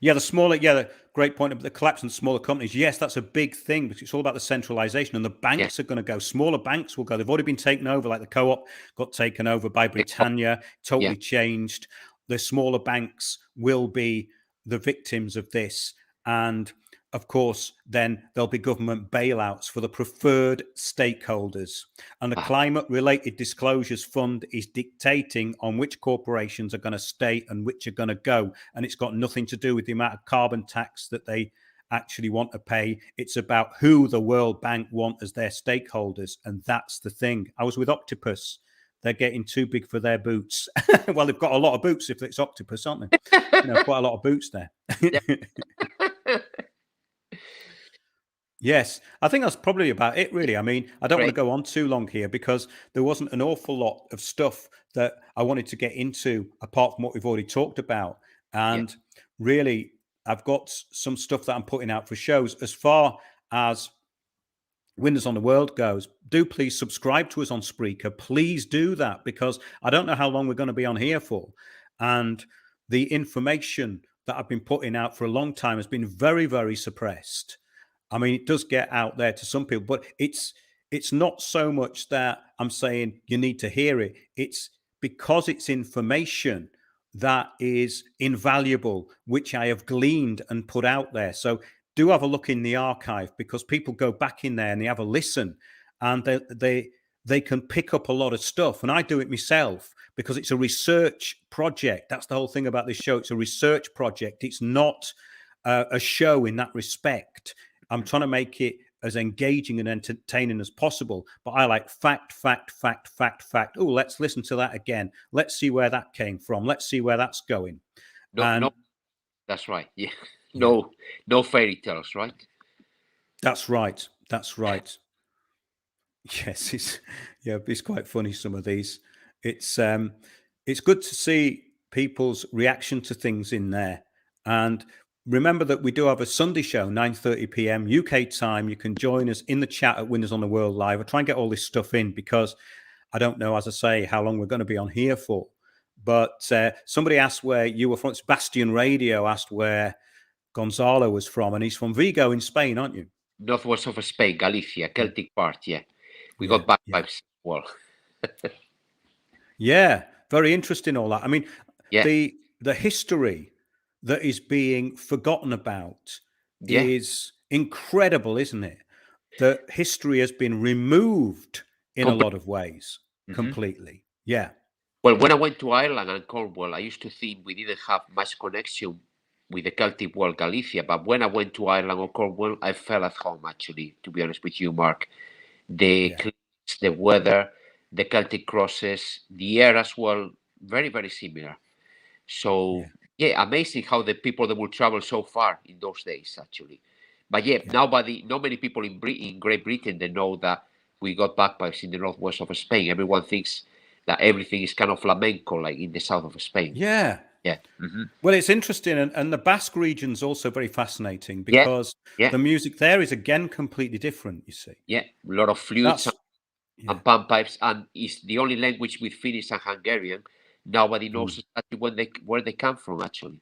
Yeah, the great point of the collapse in smaller companies. Yes, that's a big thing because it's all about the centralization, and the banks are going to go. Smaller banks will go. They've already been taken over, like the Co-op got taken over by Britannia, totally changed. The smaller banks will be the victims of this. And of course, then there'll be government bailouts for the preferred stakeholders. And the Climate-Related Disclosures Fund is dictating on which corporations are going to stay and which are going to go. And it's got nothing to do with the amount of carbon tax that they actually want to pay. It's about who the World Bank want as their stakeholders. And that's the thing. I was with Octopus. They're getting too big for their boots. Well, they've got a lot of boots if it's Octopus, aren't they? Quite a lot of boots there. Yes, I think that's probably about it, really. I mean, I don't want to go on too long here because there wasn't an awful lot of stuff that I wanted to get into apart from what we've already talked about. And really, I've got some stuff that I'm putting out for shows. As far as Windows on the World goes, do please subscribe to us on Spreaker. Please do that because I don't know how long we're going to be on here for. And the information that I've been putting out for a long time has been very, very suppressed. I mean, it does get out there to some people, but it's not so much that I'm saying you need to hear it. It's because it's information that is invaluable, which I have gleaned and put out there. So do have a look in the archive because people go back in there and they have a listen and they can pick up a lot of stuff. And I do it myself because it's a research project. That's the whole thing about this show. It's a research project. It's not a show in that respect. I'm trying to make it as engaging and entertaining as possible, but I like fact. Oh, let's listen to that again. Let's see where that came from. Let's see where that's going. No, that's right. Yeah. No fairy tales, right? That's right. Yes, it's quite funny, some of these. It's good to see people's reaction to things in there. And remember that we do have a Sunday show, 9:30 p.m. UK time. You can join us in the chat at Windows on the World Live. I try and get all this stuff in because I don't know, as I say, how long we're going to be on here for. But somebody asked where you were from. Bastian Radio asked where Gonzalo was from, and he's from Vigo in Spain, aren't you? Northwest of Spain, Galicia, Celtic part, yeah. We got bagpipes as well. Yeah, very interesting, all that. I mean, the history that is being forgotten about is incredible, isn't it? The history has been removed in a lot of ways, completely. Yeah. Well, when I went to Ireland and Cornwall, I used to think we didn't have much connection with the Celtic world, Galicia. But when I went to Ireland or Cornwall, I felt at home, actually, to be honest with you, Mark. The cliffs, the weather, the Celtic crosses, the air as well, very, very similar. So, amazing how the people that will travel so far in those days, actually. But not many people in Great Britain, they know that we got bagpipes in the northwest of Spain. Everyone thinks that everything is kind of flamenco, like in the south of Spain. Yeah. Well, it's interesting. And the Basque region's also very fascinating because the music there is, again, completely different, you see. Yeah, a lot of flutes and panpipes. And it's the only language with Finnish and Hungarian. Nobody knows exactly where they come from, actually.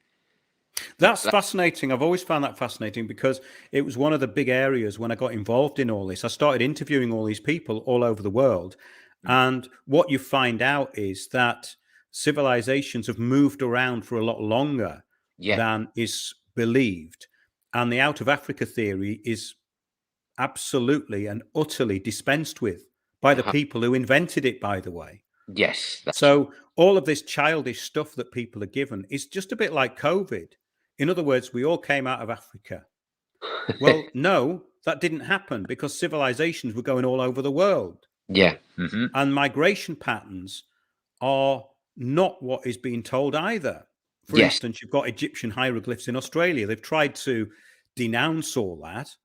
That's fascinating. I've always found that fascinating because it was one of the big areas when I got involved in all this. I started interviewing all these people all over the world. And what you find out is that civilizations have moved around for a lot longer than is believed. And the out of Africa theory is absolutely and utterly dispensed with by the people who invented it, by the way. Yes. So all of this childish stuff that people are given is just a bit like COVID. In other words, we all came out of Africa. Well, no, that didn't happen because civilizations were going all over the world. Yeah. And migration patterns are not what is being told either. For instance, you've got Egyptian hieroglyphs in Australia. They've tried to denounce all that.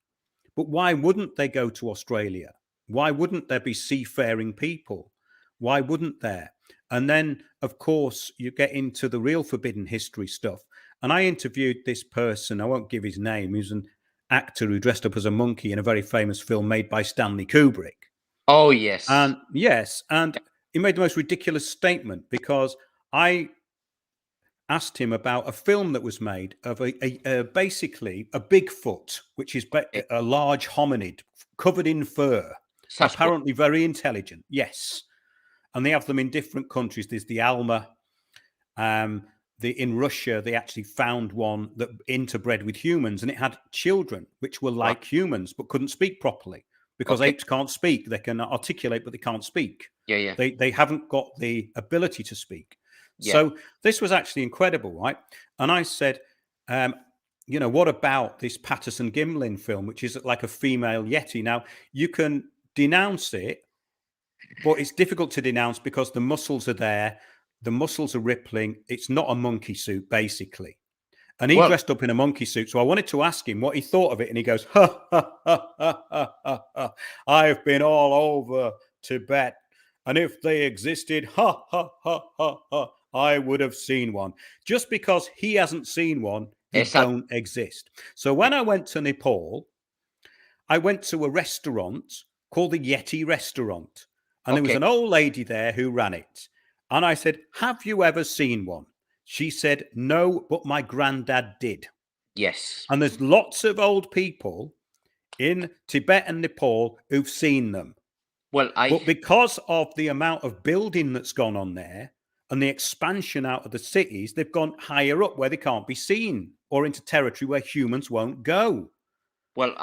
But why wouldn't they go to Australia? Why wouldn't there be seafaring people? Why wouldn't there? And then, of course, you get into the real forbidden history stuff. And I interviewed this person. I won't give his name. He was an actor who dressed up as a monkey in a very famous film made by Stanley Kubrick. Oh, yes. And he made the most ridiculous statement because I asked him about a film that was made of basically a Bigfoot, which is a large hominid covered in fur, Sasquatch. apparently very intelligent. Yes. And they have them in different countries. There's the Alma. In Russia, they actually found one that interbred with humans, and it had children which were like humans but couldn't speak properly, because apes can't speak. They can articulate, but they can't speak. Yeah. They haven't got the ability to speak. Yeah. So this was actually incredible, right? And I said, what about this Patterson Gimlin film, which is like a female Yeti? Now, you can denounce it, but it's difficult to denounce because the muscles are there. The muscles are rippling. It's not a monkey suit, basically. And he dressed up in a monkey suit. So I wanted to ask him what he thought of it. And he goes, ha, ha, ha, ha, ha, ha, ha. I've been all over Tibet. And if they existed, ha, ha, ha, ha, ha, I would have seen one. Just because he hasn't seen one, they don't exist. So when I went to Nepal, I went to a restaurant called the Yeti Restaurant. And there was an old lady there who ran it. And I said, have you ever seen one? She said, no, but my granddad did. Yes. And there's lots of old people in Tibet and Nepal who've seen them. But because of the amount of building that's gone on there and the expansion out of the cities, they've gone higher up where they can't be seen, or into territory where humans won't go.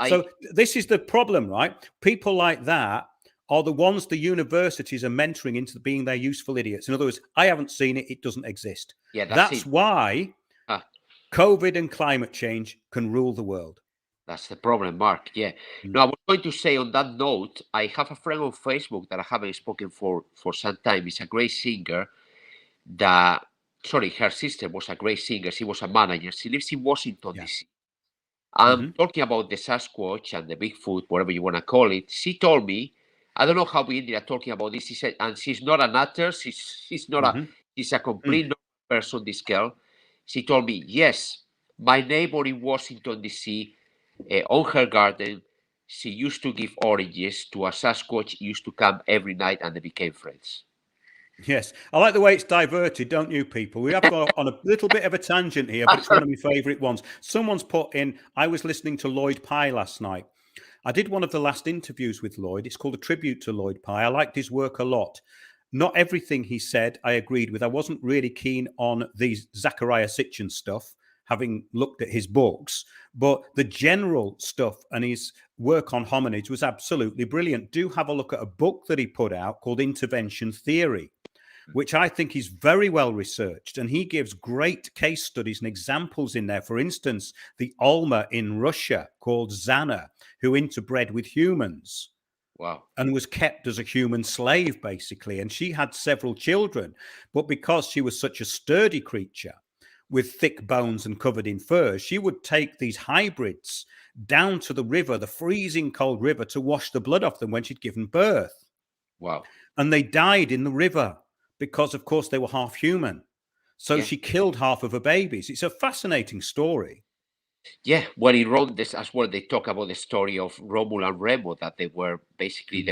So this is the problem, right? People like that are the ones the universities are mentoring into being their useful idiots. In other words, I haven't seen it. It doesn't exist. Yeah, that's why COVID and climate change can rule the world. That's the problem, Mark. Yeah. No, I was going to say on that note, I have a friend on Facebook that I haven't spoken for some time. He's a great singer. Her sister was a great singer. She was a manager. She lives in Washington, D.C. Talking about the Sasquatch and the Bigfoot, whatever you want to call it. She told me, I don't know how we ended up talking about this. She said, and she's not an actor. She's not she's a complete normal person, this girl. She told me, yes, my neighbor in Washington, D.C., on her garden, she used to give oranges to a Sasquatch. Used to come every night, and they became friends. Yes, I like the way it's diverted, don't you, people? We have gone on a little bit of a tangent here, but it's one of my favourite ones. Someone's put in, I was listening to Lloyd Pye last night. I did one of the last interviews with Lloyd. It's called A Tribute to Lloyd Pye. I liked his work a lot. Not everything he said I agreed with. I wasn't really keen on the Zecharia Sitchin stuff, having looked at his books, but the general stuff and his work on hominids was absolutely brilliant. Do have a look at a book that he put out called Intervention Theory, which I think is very well researched. And he gives great case studies and examples in there. For instance, the Alma in Russia called Zana, who interbred with humans. Wow. And was kept as a human slave, basically. And she had several children. But because she was such a sturdy creature with thick bones and covered in fur, she would take these hybrids down to the river, the freezing cold river, to wash the blood off them when she'd given birth. Wow. And they died in the river because, of course, they were half human. So she killed half of her babies. It's a fascinating story. Yeah, when he wrote this, as well, they talk about the story of Romul and Remo, that they were basically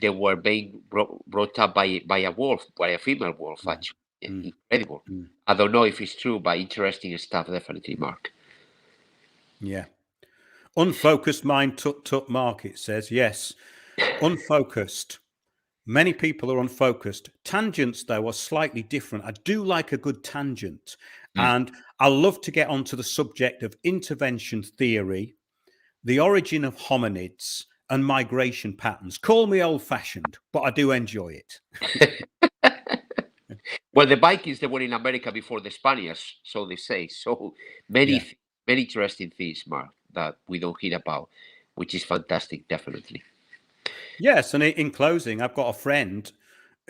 they were being brought up by a wolf, by a female wolf. Actually, incredible. I don't know if it's true, but interesting stuff, definitely, Mark. Yeah, unfocused mind, tut Mark. It says yes, unfocused. Many people are unfocused. Tangents, though, are slightly different. I do like a good tangent. And I love to get onto the subject of intervention theory, the origin of hominids, and migration patterns. Call me old-fashioned, but I do enjoy it. Well, the Vikings, they were in America before the Spaniards, so they say. So many interesting things, Mark, that we don't hear about, which is fantastic, definitely. Yes, and in closing, I've got a friend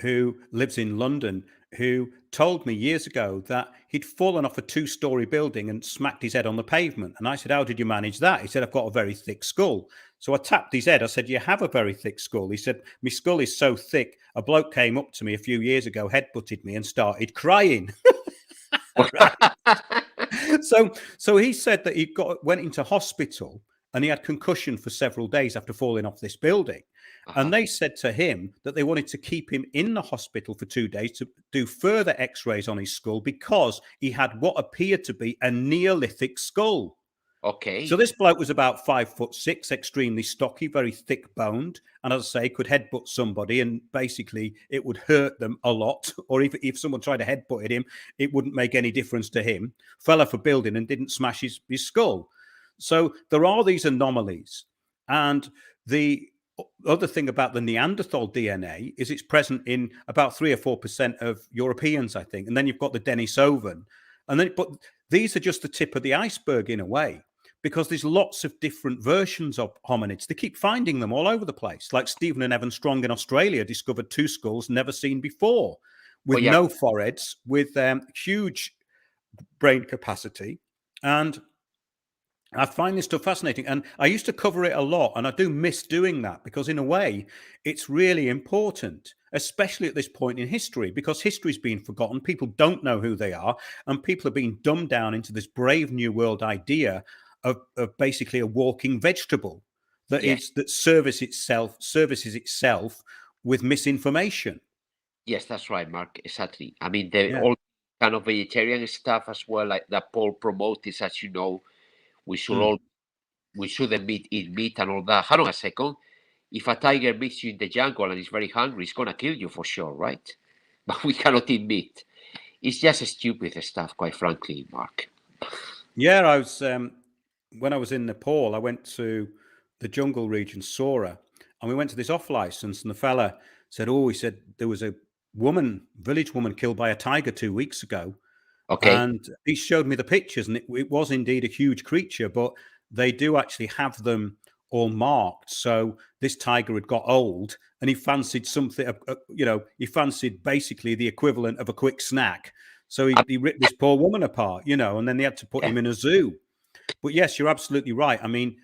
who lives in London who told me years ago that he'd fallen off a 2-story building and smacked his head on the pavement. And I said, how did you manage that? He said, I've got a very thick skull. So I tapped his head. I said, you have a very thick skull. He said, my skull is so thick. A bloke came up to me a few years ago, headbutted me and started crying. So he said that he went into hospital and he had concussion for several days after falling off this building. And they said to him that they wanted to keep him in the hospital for 2 days to do further x-rays on his skull because he had what appeared to be a Neolithic skull. Okay. So this bloke was about 5'6", extremely stocky, very thick boned, and as I say, could headbutt somebody, and basically it would hurt them a lot. Or if someone tried to headbutt at him, it wouldn't make any difference to him. Fell off a building and didn't smash his skull. So there are these anomalies, and the other thing about the Neanderthal DNA is it's present in about 3 or 4% of Europeans, I think, and then you've got the Denisovan, and then but these are just the tip of the iceberg in a way, because there's lots of different versions of hominids. They keep finding them all over the place. Like Stephen and Evan Strong in Australia discovered 2 skulls never seen before, with no foreheads, with huge brain capacity. And I find this stuff fascinating. And I used to cover it a lot, and I do miss doing that because in a way, it's really important, especially at this point in history, because history's been forgotten. People don't know who they are, and people are being dumbed down into this brave new world idea of basically a walking vegetable that that services itself with misinformation. Yes, that's right, Mark. Exactly. I mean, all kind of vegetarian stuff as well, like that Paul promotes, as you know, we shouldn't eat meat and all that. Hold on a second. If a tiger meets you in the jungle and is very hungry, it's gonna kill you for sure, right? But we cannot eat meat. It's just stupid stuff, quite frankly, Mark. Yeah, I was when I was in Nepal, I went to the jungle region, Sora, and we went to this off license, and the fella said, he said there was a village woman killed by a tiger 2 weeks ago. Okay. And he showed me the pictures, and it was indeed a huge creature, but they do actually have them all marked. So this tiger had got old, and he fancied something, he fancied basically the equivalent of a quick snack. So he ripped this poor woman apart, and then they had to put him in a zoo. But yes, you're absolutely right. I mean,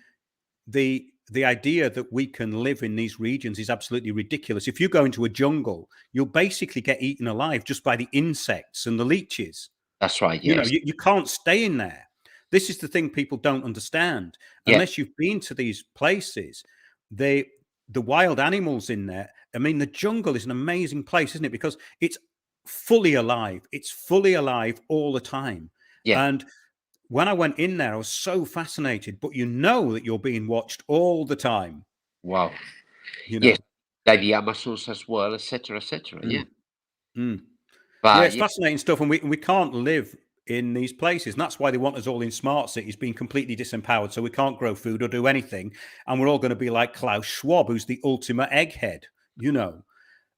the idea that we can live in these regions is absolutely ridiculous. If you go into a jungle, you'll basically get eaten alive just by the insects and the leeches. That's right. Yes. You can't stay in there. This is the thing people don't understand. Unless you've been to these places, the wild animals in there. I mean, the jungle is an amazing place, isn't it? Because it's fully alive. It's fully alive all the time. Yeah. And when I went in there, I was so fascinated. But you know that you're being watched all the time. Wow. Yes, like the Amazons as well, etc., etc. Yeah. But it's fascinating stuff, and we can't live in these places, and that's why they want us all in smart cities, being completely disempowered, so we can't grow food or do anything, and we're all going to be like Klaus Schwab, who's the ultimate egghead,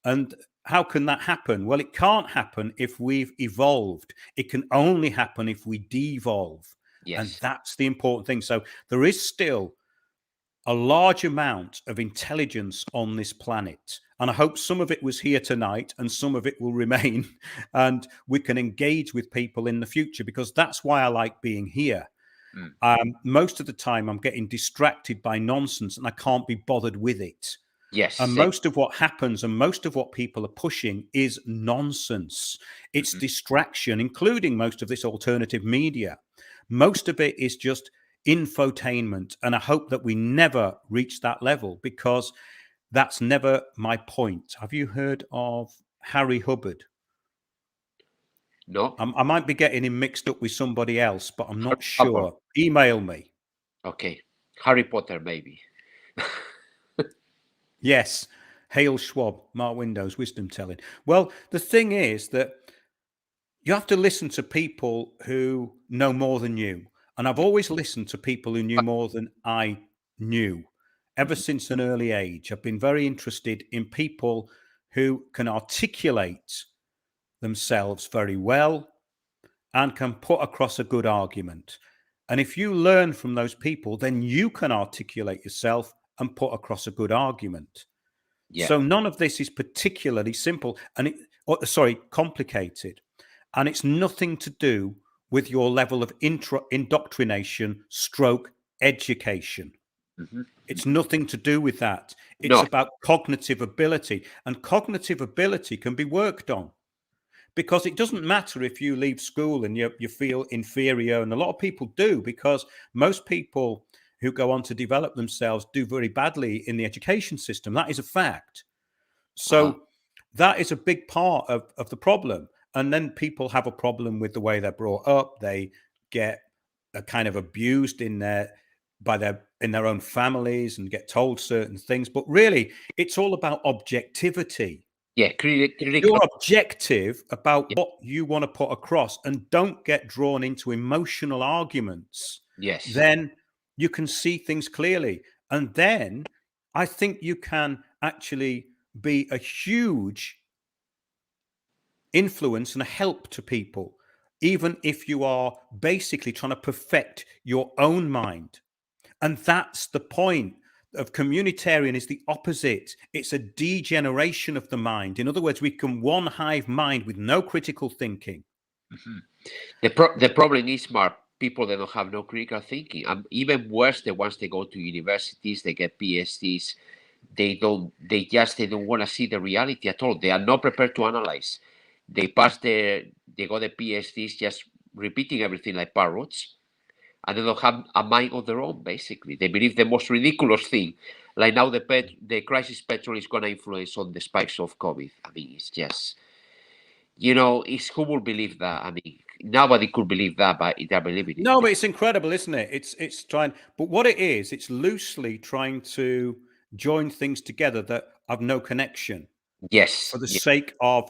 And how can that happen? Well, it can't happen if we've evolved. It can only happen if we devolve. Yes. And that's the important thing. So there is still a large amount of intelligence on this planet. And I hope some of it was here tonight and some of it will remain. And we can engage with people in the future, because that's why I like being here. Most of the time I'm getting distracted by nonsense and I can't be bothered with it. Yes. And most of what happens and most of what people are pushing is nonsense. It's distraction, including most of this alternative media. Most of it is just infotainment. And I hope that we never reach that level, because that's never my point. Have you heard of Harry Hubbard? No. I might be getting him mixed up with somebody else, but I'm not sure. Email me. Okay. Harry Potter, maybe. Yes. Hale Schwab, Mark Windows, wisdom telling. Well, the thing is that you have to listen to people who know more than you. And I've always listened to people who knew more than I knew. Ever since an early age, I've been very interested in people who can articulate themselves very well and can put across a good argument. And if you learn from those people, then you can articulate yourself and put across a good argument. Yeah. So none of this is particularly simple and complicated. And it's nothing to do with your level of indoctrination / education. It's nothing to do with that. It's about cognitive ability, and cognitive ability can be worked on, because it doesn't matter if you leave school and you feel inferior. And a lot of people do, because most people who go on to develop themselves do very badly in the education system. That is a fact. So that is a big part of the problem. And then people have a problem with the way they're brought up. They get kind of abused in their own families and get told certain things. But really, it's all about objectivity. Yeah, You're objective about what you want to put across, and don't get drawn into emotional arguments. Yes. Then you can see things clearly. And then I think you can actually be a huge influence and a help to people, even if you are basically trying to perfect your own mind. And that's the point of communitarian, is the opposite. It's a degeneration of the mind. In other words, we become one hive mind with no critical thinking. The problem is, Mark, people that don't have no critical thinking. Even worse, the ones that go to universities, they get PhDs, they don't want to see the reality at all. They are not prepared to analyze. They got the PhDs just repeating everything like parrots, and they don't have a mind of their own, basically. They believe the most ridiculous thing. Like now the crisis petrol is going to influence on the spikes of COVID. I mean, it's just, who will believe that? I mean, nobody could believe that, but they're believing it. No, but it's incredible, isn't it? It's trying, but what it is, it's loosely trying to join things together that have no connection. Yes. For the sake of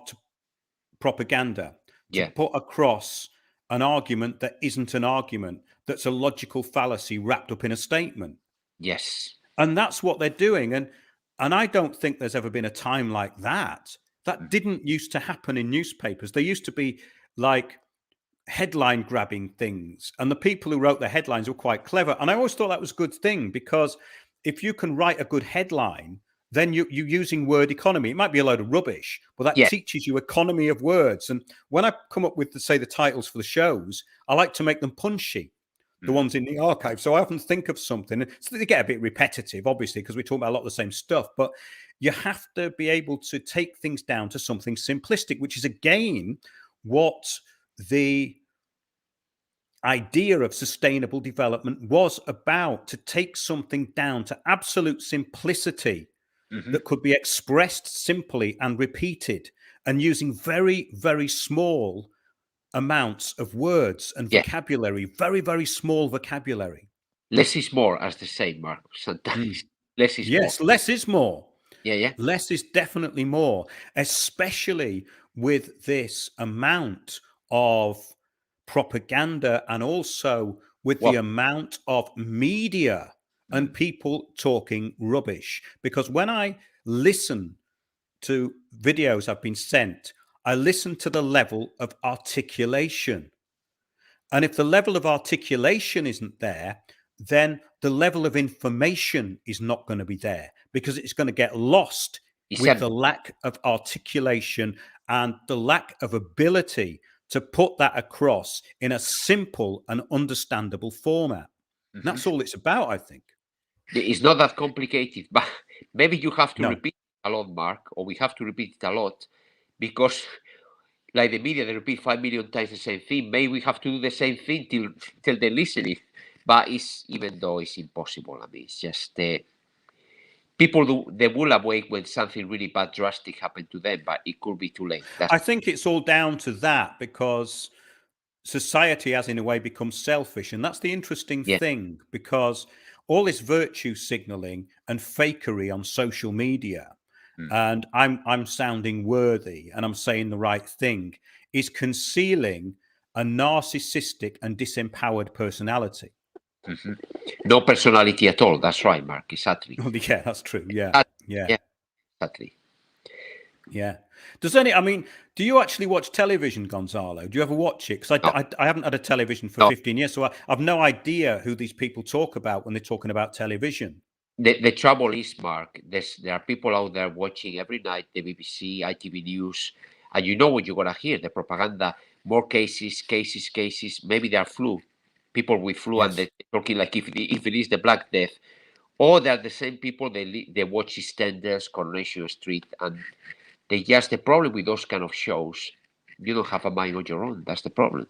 propaganda, to put across an argument that isn't an argument, that's a logical fallacy wrapped up in a statement. Yes. And that's what they're doing. And I don't think there's ever been a time like that. That didn't used to happen in newspapers. There used to be like headline grabbing things, and the people who wrote the headlines were quite clever. And I always thought that was a good thing, because if you can write a good headline, then you're using word economy. It might be a load of rubbish, but that teaches you economy of words. And when I come up with, say, the titles for the shows, I like to make them punchy, the ones in the archive. So I often think of something, so they get a bit repetitive, obviously, because we talk about a lot of the same stuff, but you have to be able to take things down to something simplistic, which is, again, what the idea of sustainable development was about, to take something down to absolute simplicity that could be expressed simply and repeated, and using very, very small amounts of words and vocabulary, very, very small vocabulary. Less is more, as they say, Mark. Sometimes less is more. Yes, less is more. Yeah. Less is definitely more, especially with this amount of propaganda, and also with the amount of media and people talking rubbish. Because when I listen to videos I've been sent, I listen to the level of articulation. And if the level of articulation isn't there, then the level of information is not going to be there, because it's going to get lost with the lack of articulation and the lack of ability to put that across in a simple and understandable format. That's all it's about, I think. It's not that complicated, but maybe you have to repeat it a lot, Mark, or we have to repeat it a lot, because like the media, they repeat 5 million times the same thing. Maybe we have to do the same thing till they're listening. But even though it's impossible, I mean, it's just people they will awake when something really bad, drastic happened to them, but it could be too late. I think it's all down to that, because society has in a way become selfish. And that's the interesting thing, because all this virtue signaling and fakery on social media, and I'm sounding worthy and I'm saying the right thing, is concealing a narcissistic and disempowered personality. No personality at all. That's right, Mark. Exactly. Yeah, that's true. Yeah. Exactly. Yeah. Do you actually watch television, Gonzalo? Do you ever watch it? Because I haven't had a television for 15 years, so I've no idea who these people talk about when they're talking about television. The trouble is, Mark, there are people out there watching every night the BBC, ITV News, and you know what you're going to hear, the propaganda, more cases. Maybe they are flu, people with flu, and they're talking like if it is the Black Death. Or they're the same people, they watch EastEnders, Coronation Street, and the problem with those kind of shows, you don't have a mind on your own. That's the problem.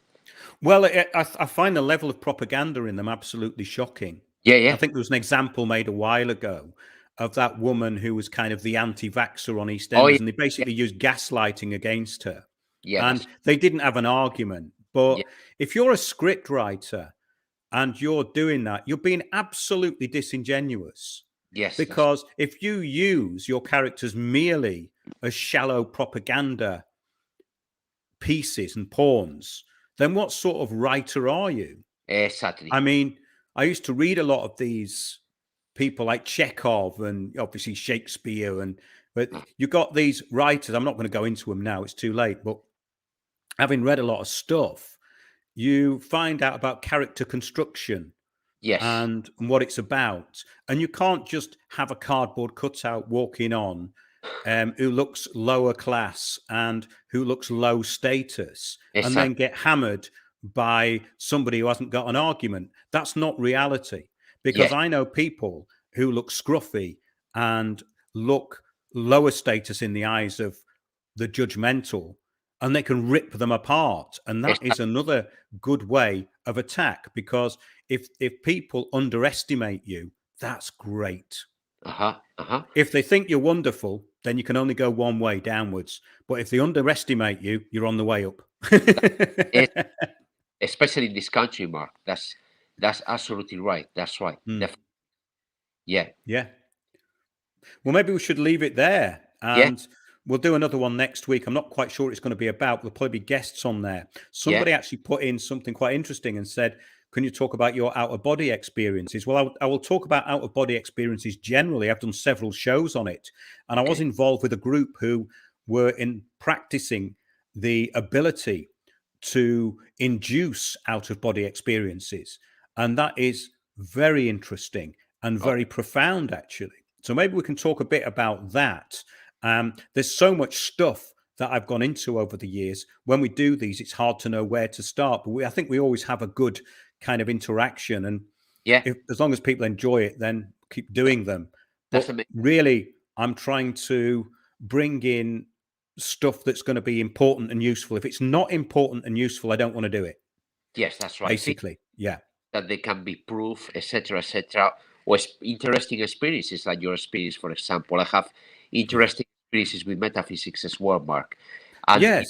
Well, I find the level of propaganda in them absolutely shocking. Yeah. I think there was an example made a while ago of that woman who was kind of the anti-vaxxer on EastEnders, and they basically used gaslighting against her. And they didn't have an argument. But if you're a script writer and you're doing that, you're being absolutely disingenuous. Yes. Because if you use your characters merely as shallow propaganda pieces and pawns, then what sort of writer are you? Exactly. I mean, I used to read a lot of these people like Chekhov and obviously Shakespeare, but you got these writers. I'm not going to go into them now; it's too late. But having read a lot of stuff, you find out about character construction and what it's about, and you can't just have a cardboard cutout walking on who looks lower class and who looks low status, and then get hammered by somebody who hasn't got an argument. That's not reality, because I know people who look scruffy and look lower status in the eyes of the judgmental, and they can rip them apart. And that is another good way of attack, because if people underestimate you, that's great. If they think you're wonderful, then you can only go one way, downwards. But if they underestimate you, you're on the way up. Especially in this country, Mark. That's absolutely right. That's right. Yeah. Well, maybe we should leave it there, and we'll do another one next week. I'm not quite sure what it's going to be about. There'll probably be guests on there. Somebody actually put in something quite interesting and said, can you talk about your out-of-body experiences? Well, I will talk about out-of-body experiences generally. I've done several shows on it, and I was involved with a group who were in practicing the ability to induce out-of-body experiences, and that is very interesting and very profound, actually. So maybe we can talk a bit about that. There's so much stuff that I've gone into over the years. When we do these, it's hard to know where to start, but I think we always have a good kind of interaction, and as long as people enjoy it, then keep doing them. But really, I'm trying to bring in stuff that's going to be important and useful. If it's not important and useful, I don't want to do it. Yes, that's right. Basically, that they can be proof, etc., or interesting experiences like your experience, for example. I have interesting experiences with metaphysics as well, Mark. And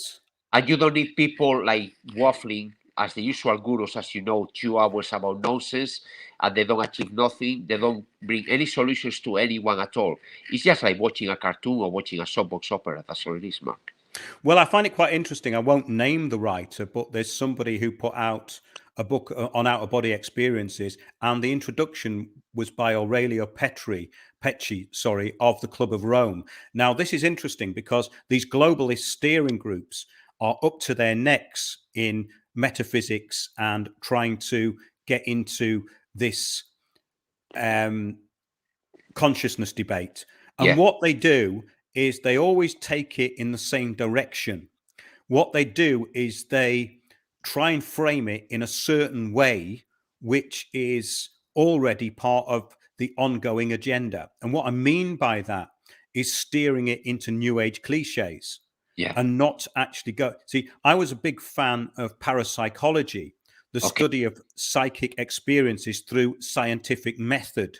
and you don't need people like waffling as the usual gurus, as you know, 2 hours about nonsense, and they don't achieve nothing. They don't bring any solutions to anyone at all. It's just like watching a cartoon or watching a soapbox opera. That's all it is, Mark. Well, I find it quite interesting. I won't name the writer, but there's somebody who put out a book on out-of-body experiences, and the introduction was by Aurelio Petri, of the Club of Rome. Now, this is interesting because these globalist steering groups are up to their necks in metaphysics and trying to get into this consciousness debate. And what they do is they always take it in the same direction. What they do is they try and frame it in a certain way, which is already part of the ongoing agenda. And what I mean by that is steering it into New Age cliches and not actually go. See, I was a big fan of parapsychology, the study of psychic experiences through scientific method.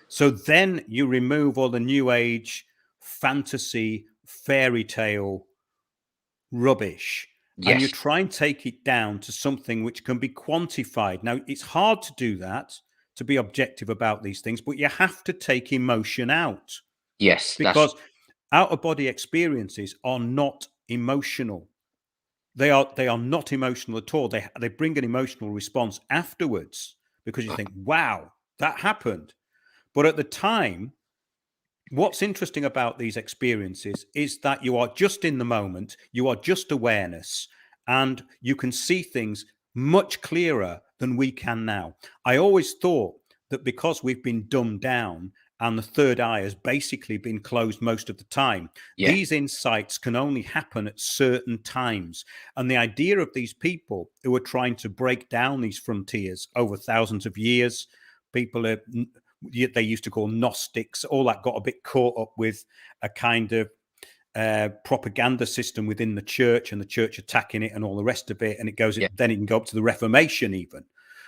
So then you remove all the New Age fantasy, fairy tale rubbish, and you try and take it down to something which can be quantified. Now, it's hard to do that, to be objective about these things, but you have to take emotion out. Because out-of-body experiences are not emotional. They are not emotional at all. They bring an emotional response afterwards because you think, wow, that happened. But at the time, what's interesting about these experiences is that you are just in the moment, you are just awareness, and you can see things much clearer than we can now. I always thought that because we've been dumbed down and the third eye has basically been closed most of the time, these insights can only happen at certain times. And the idea of these people who are trying to break down these frontiers over thousands of years, people they used to call Gnostics, all that got a bit caught up with a kind of propaganda system within the church and the church attacking it and all the rest of it. And it goes, then it can go up to the Reformation even.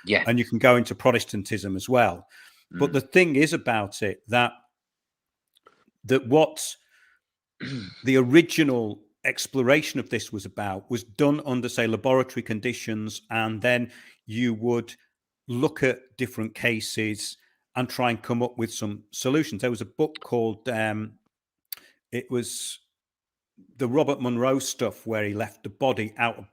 Yeah. And you can go into Protestantism as well. But the thing is about it that what the original exploration of this was about was done under, say, laboratory conditions, and then you would look at different cases and try and come up with some solutions. There was a book called it was the Robert Monroe stuff, where he left the body out of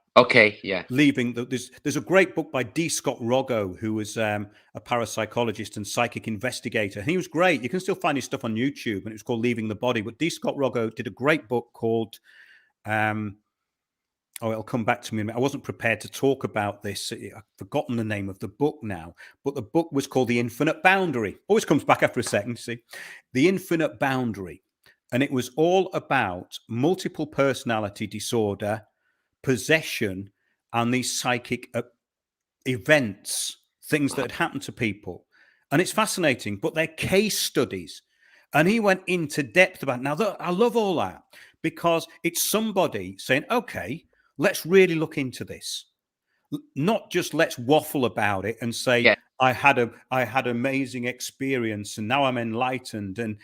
leaving there's a great book by D. Scott Roggo, who was a parapsychologist and psychic investigator. And he was great. You can still find his stuff on YouTube, and it was called Leaving the Body. But D. Scott Roggo did a great book called it'll come back to me. I wasn't prepared to talk about this. I've forgotten the name of the book now, but the book was called The Infinite Boundary. Always comes back after a second, see? The Infinite Boundary. And it was all about multiple personality disorder, possession, and these psychic events, things that had happened to people. And it's fascinating, but they're case studies. And he went into depth about it. Now, I love all that, because it's somebody saying, okay, let's really look into this. Not just let's waffle about it and say, I had amazing experience and now I'm enlightened and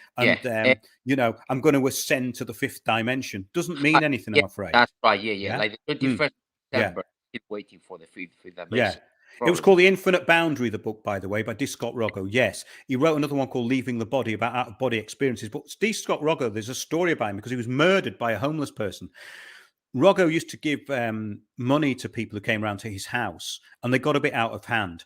you know, I'm going to ascend to the 5th dimension. Doesn't mean anything, I'm afraid. That's right. Yeah. Like the 21st September, keep waiting for the 5th dimension. Yeah. It was called The Infinite Boundary, the book, by the way, by D. Scott Roggo. Yes. He wrote another one called Leaving the Body, about out-of-body experiences. But D. Scott Roggo, there's a story about him because he was murdered by a homeless person. Roggo used to give money to people who came around to his house, and they got a bit out of hand.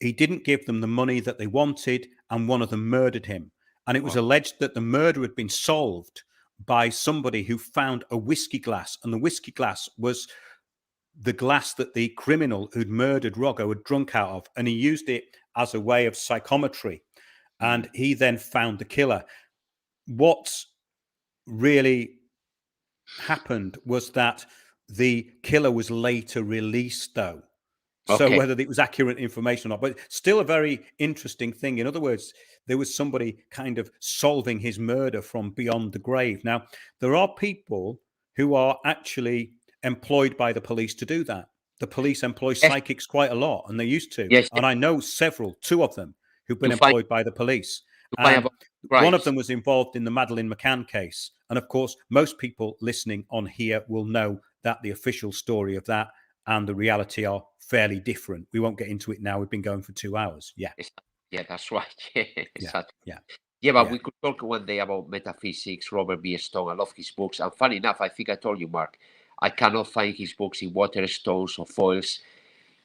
He didn't give them the money that they wanted, and one of them murdered him. And it was alleged that the murder had been solved by somebody who found a whiskey glass, and the whiskey glass was the glass that the criminal who'd murdered Roggo had drunk out of, and he used it as a way of psychometry. And he then found the killer. What really happened was that the killer was later released, though. So whether it was accurate information or not, but still a very interesting thing. In other words, there was somebody kind of solving his murder from beyond the grave. Now, there are people who are actually employed by the police to do that. The police employ psychics quite a lot, and they used to. And I know two of them who've been employed by the police. And one of them was involved in the Madeleine McCann case. And of course, most people listening on here will know that the official story of that and the reality are fairly different. We won't get into it now. We've been going for 2 hours. Yeah. Yeah, that's right. Exactly. Yeah, but we could talk one day about metaphysics, Robert B. Stone. I love his books. And funny enough, I think I told you, Mark, I cannot find his books in Waterstones or foils.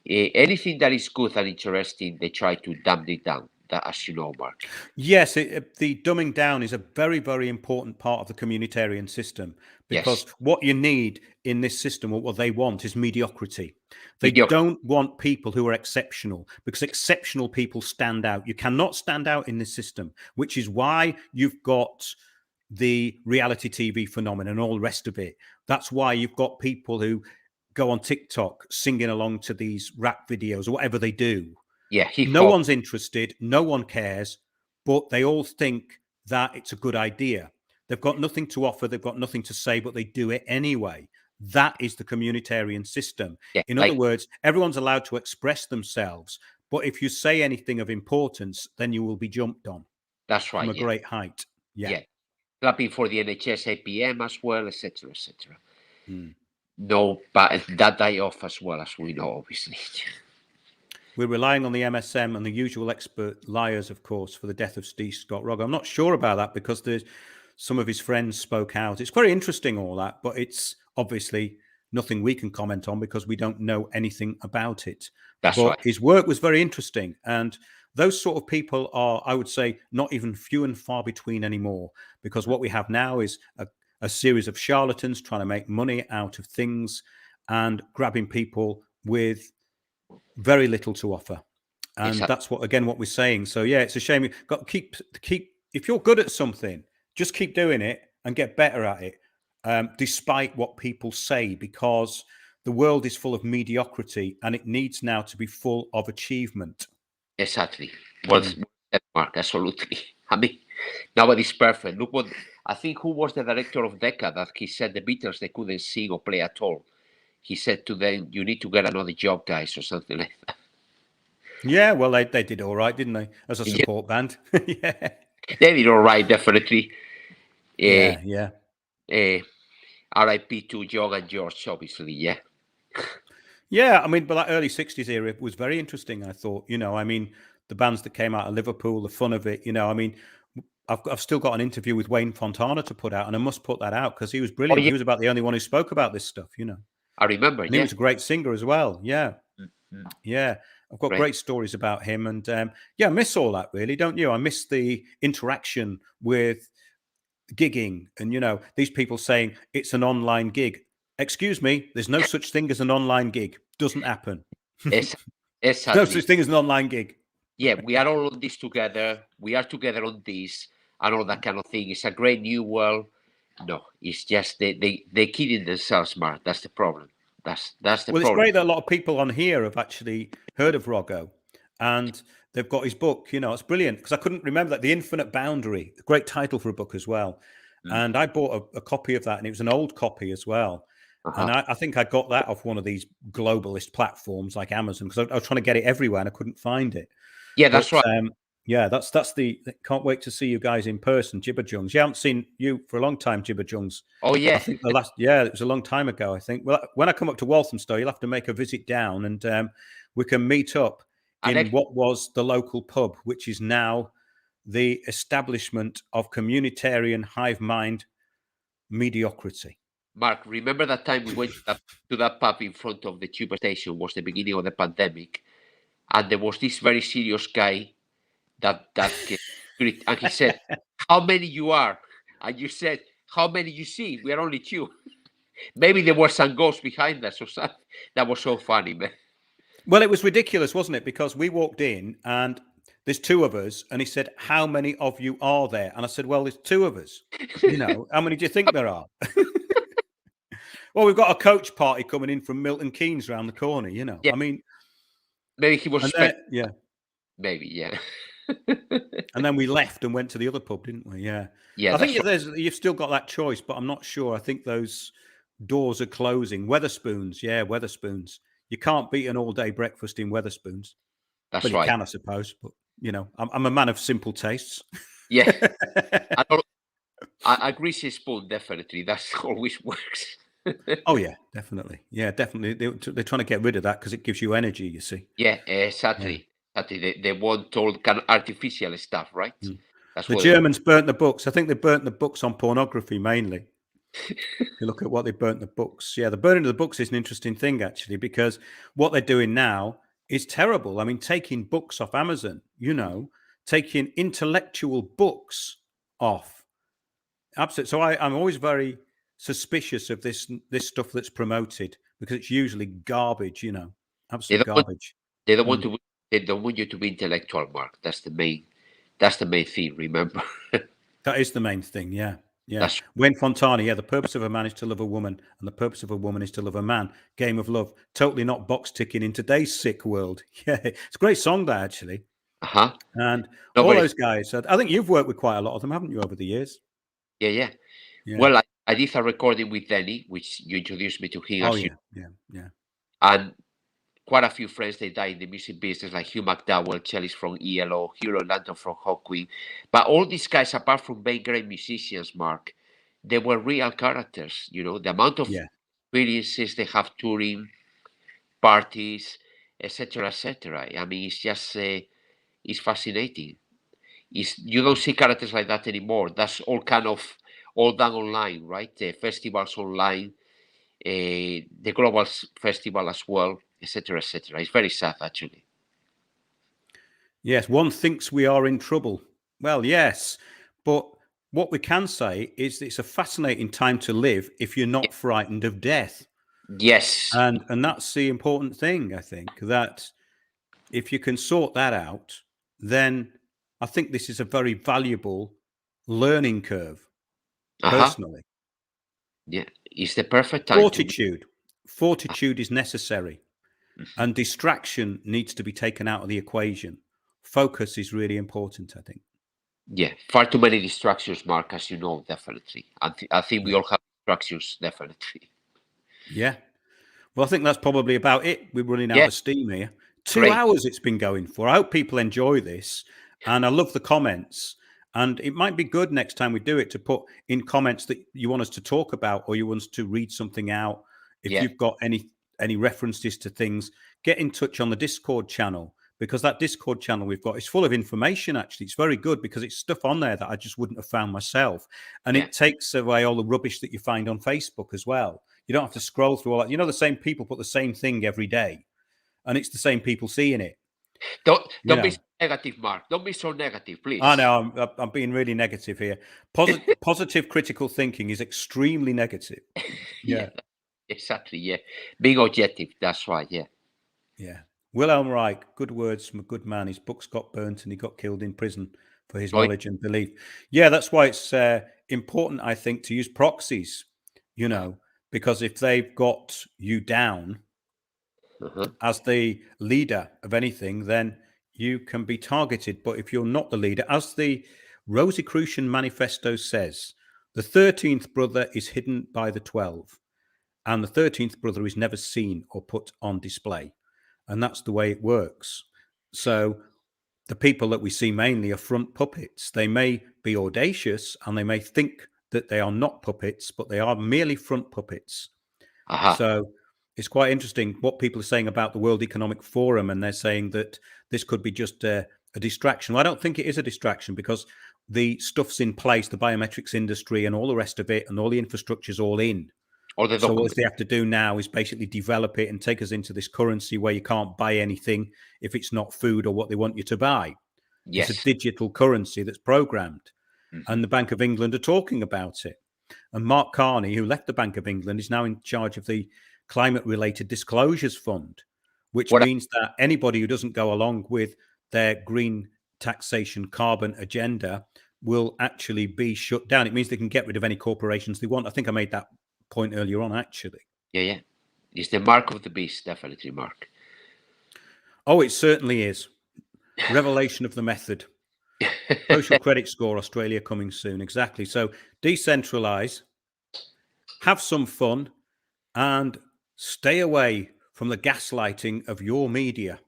Anything that is good and interesting, they try to dumb it down. That, as you know, Mark. Yes, the dumbing down is a very, very important part of the communitarian system, because what you need in this system, or what they want, is mediocrity. They don't want people who are exceptional, because exceptional people stand out. You cannot stand out in this system, which is why you've got the reality TV phenomenon and all the rest of it. That's why you've got people who go on TikTok singing along to these rap videos or whatever they do. Yeah, no one's interested, no one cares, but they all think that it's a good idea. They've got nothing to offer, they've got nothing to say, but they do it anyway. That is the communitarian system. In other words, everyone's allowed to express themselves, but if you say anything of importance, then you will be jumped on. That's right. From a great height. Yeah. Clapping for the NHS APM as well, etc., etc. No, but that die off as well, as we know, obviously. We're relying on the MSM and the usual expert liars, of course, for the death of Steve Scott Roggo. I'm not sure about that, because some of his friends spoke out. It's very interesting, all that, but it's obviously nothing we can comment on because we don't know anything about it. That's but right. His work was very interesting. And those sort of people are, I would say, not even few and far between anymore, because what we have now is a series of charlatans trying to make money out of things and grabbing people with very little to offer. And that's what we're saying. So yeah, it's a shame. You've got to keep if you're good at something, just keep doing it and get better at it, despite what people say, because the world is full of mediocrity and it needs now to be full of achievement. Exactly. Well said, Mark, absolutely. I mean, nobody's perfect. Look what I think, who was the director of Decca, that he said the Beatles, they couldn't sing or play at all. He said to them, "You need to get another job, guys," or something like that. Yeah. Well, they did all right, didn't they? As a support band. Yeah. They did all right, definitely. Yeah. R.I.P. to John and George, obviously. Yeah. Yeah, I mean, but that early 60s era was very interesting, I thought. I mean, the bands that came out of Liverpool, the fun of it, I mean, I've still got an interview with Wayne Fontana to put out, and I must put that out because he was brilliant. yeah. He was about the only one who spoke about this stuff, I remember, And he was a great singer as well. Yeah. Mm-hmm. Yeah. I've got great stories about him. And I miss all that, really, don't you? I miss the interaction with gigging and, these people saying it's an online gig. Excuse me, there's no such thing as an online gig. Doesn't happen. Exactly. No such thing as an online gig. Yeah, we are all on this together. We are together on this and all that kind of thing. It's a great new world. No, it's just they're kidding themselves, Mark. That's the problem. That's the Well, problem. it's great that a lot of people on here have actually heard of Roggo and they've got his book. It's brilliant because I couldn't remember that. The Infinite Boundary, a great title for a book as well. And I bought a copy of that, and it was an old copy as well. And I think I got that off one of these globalist platforms like Amazon because I was trying to get it everywhere and I couldn't find it. Yeah, that's right. Yeah, that's can't wait to see you guys in person, Jibberjungs. You haven't seen you for a long time, Jibberjungs. Oh, yeah. I think it was a long time ago, I think. Well, when I come up to Walthamstow, you'll have to make a visit down and we can meet up in what was the local pub, which is now the establishment of communitarian hive mind mediocrity. Mark, remember that time we went to that pub in front of the tube station? Was the beginning of the pandemic, and there was this very serious guy that and he said, "How many you are?" And you said, "How many you see? We are only two." Maybe there were some ghosts behind us or something. That was so funny, man. Well, it was ridiculous, wasn't it? Because we walked in and there's two of us, and he said, "How many of you are there?" And I said, "Well, there's two of us. How many do you think there are?" Well, we've got a coach party coming in from Milton Keynes around the corner. Yeah. I mean, maybe he was. Yeah. Maybe, yeah. And then we left and went to the other pub, didn't we? Yeah. Yeah. I think you've still got that choice, but I'm not sure. I think those doors are closing. Weatherspoons, yeah, Weatherspoons. You can't beat an all-day breakfast in Weatherspoons. That's right. You can, I suppose, but I'm a man of simple tastes. Yeah. A greasy spoon, definitely. That always works. Oh yeah, definitely. Yeah, definitely. They're trying to get rid of that because it gives you energy. You see. Yeah, exactly. Yeah. Exactly. They want all kind of artificial stuff, right? That's the Germans burnt the books. I think they burnt the books on pornography mainly. You look at what they burnt the books. Yeah, the burning of the books is an interesting thing actually because what they're doing now is terrible. I mean, taking books off Amazon. Taking intellectual books off. Absolutely. So I'm always very suspicious of this stuff that's promoted because it's usually garbage, absolute garbage. They don't want to. They don't want you to be intellectual, Mark. That's the main thing. Remember. That is the main thing. Yeah. Wayne Fontana. Yeah. The purpose of a man is to love a woman, and the purpose of a woman is to love a man. Game of love. Totally not box ticking in today's sick world. Yeah. It's a great song, that actually. And all those guys. I think you've worked with quite a lot of them, haven't you, over the years? Yeah. Well, I did a recording with Denny, which you introduced me to him. Oh, yeah. And quite a few friends, they died in the music business, like Hugh McDowell, cellist from ELO, Hugh Lanton from Hawkwind. But all these guys, apart from being great musicians, Mark, they were real characters. The amount of experiences they have touring, parties, etc., etc. I mean, it's just it's fascinating. You don't see characters like that anymore. That's all done online, right? The festivals online, the global festival as well, etc., etc. It's very sad, actually. Yes, one thinks we are in trouble. Well, yes, but what we can say is it's a fascinating time to live if you're not frightened of death. Yes. And that's the important thing, I think, that if you can sort that out, then I think this is a very valuable learning curve, personally. Yeah, it's the perfect time. Fortitude is necessary, and distraction needs to be taken out of the equation. Focus is really important, I think. Yeah, far too many distractions, Mark, as you know, definitely. I think we all have distractions, definitely. Yeah. Well, I think that's probably about it. We're running out of steam here. 2 hours it's been going for. I hope people enjoy this, and I love the comments. And it might be good next time we do it to put in comments that you want us to talk about, or you want us to read something out. If you've got any references to things, get in touch on the Discord channel, because that Discord channel we've got is full of information. Actually, it's very good because it's stuff on there that I just wouldn't have found myself. And it takes away all the rubbish that you find on Facebook as well. You don't have to scroll through all that. You know, the same people put the same thing every day, and it's the same people seeing it. Don't be so negative, Mark. Don't be so negative, please. I know I'm being really negative here. Positive critical thinking is extremely negative. Yeah, exactly. Yeah, being objective. That's right. Yeah. Wilhelm Reich, good words from a good man. His books got burnt and he got killed in prison for his knowledge and belief. Yeah, that's why it's important, I think, to use proxies, you know, because if they've got you down as the leader of anything, then you can be targeted. But if you're not the leader, as the Rosicrucian Manifesto says, the 13th brother is hidden by the 12, and the 13th brother is never seen or put on display. And that's the way it works. So the people that we see mainly are front puppets. They may be audacious and they may think that they are not puppets, but they are merely front puppets. So it's quite interesting what people are saying about the World Economic Forum, and they're saying that this could be just a distraction. Well, I don't think it is a distraction, because the stuff's in place, the biometrics industry and all the rest of it, and all the infrastructure's all in. So what they have to do now is basically develop it and take us into this currency where you can't buy anything if it's not food or what they want you to buy. It's a digital currency that's programmed. And the Bank of England are talking about it. And Mark Carney, who left the Bank of England, is now in charge of the Climate-Related Disclosures Fund, which means that anybody who doesn't go along with their green taxation carbon agenda will actually be shut down. It means they can get rid of any corporations they want. I think I made that point earlier on, actually. Yeah. It's the mark of the beast, definitely, Mark. Oh, it certainly is. Revelation of the method. Social credit score, Australia coming soon. Exactly. So decentralize, have some fun, and stay away from the gaslighting of your media.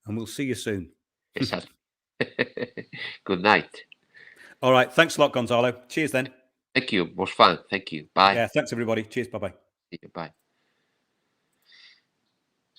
And we'll see you soon. Exactly. Good night. All right. Thanks a lot, Gonzalo. Cheers then. Thank you. It was fun. Thank you. Bye. Yeah. Thanks, everybody. Cheers. Bye-bye. Bye.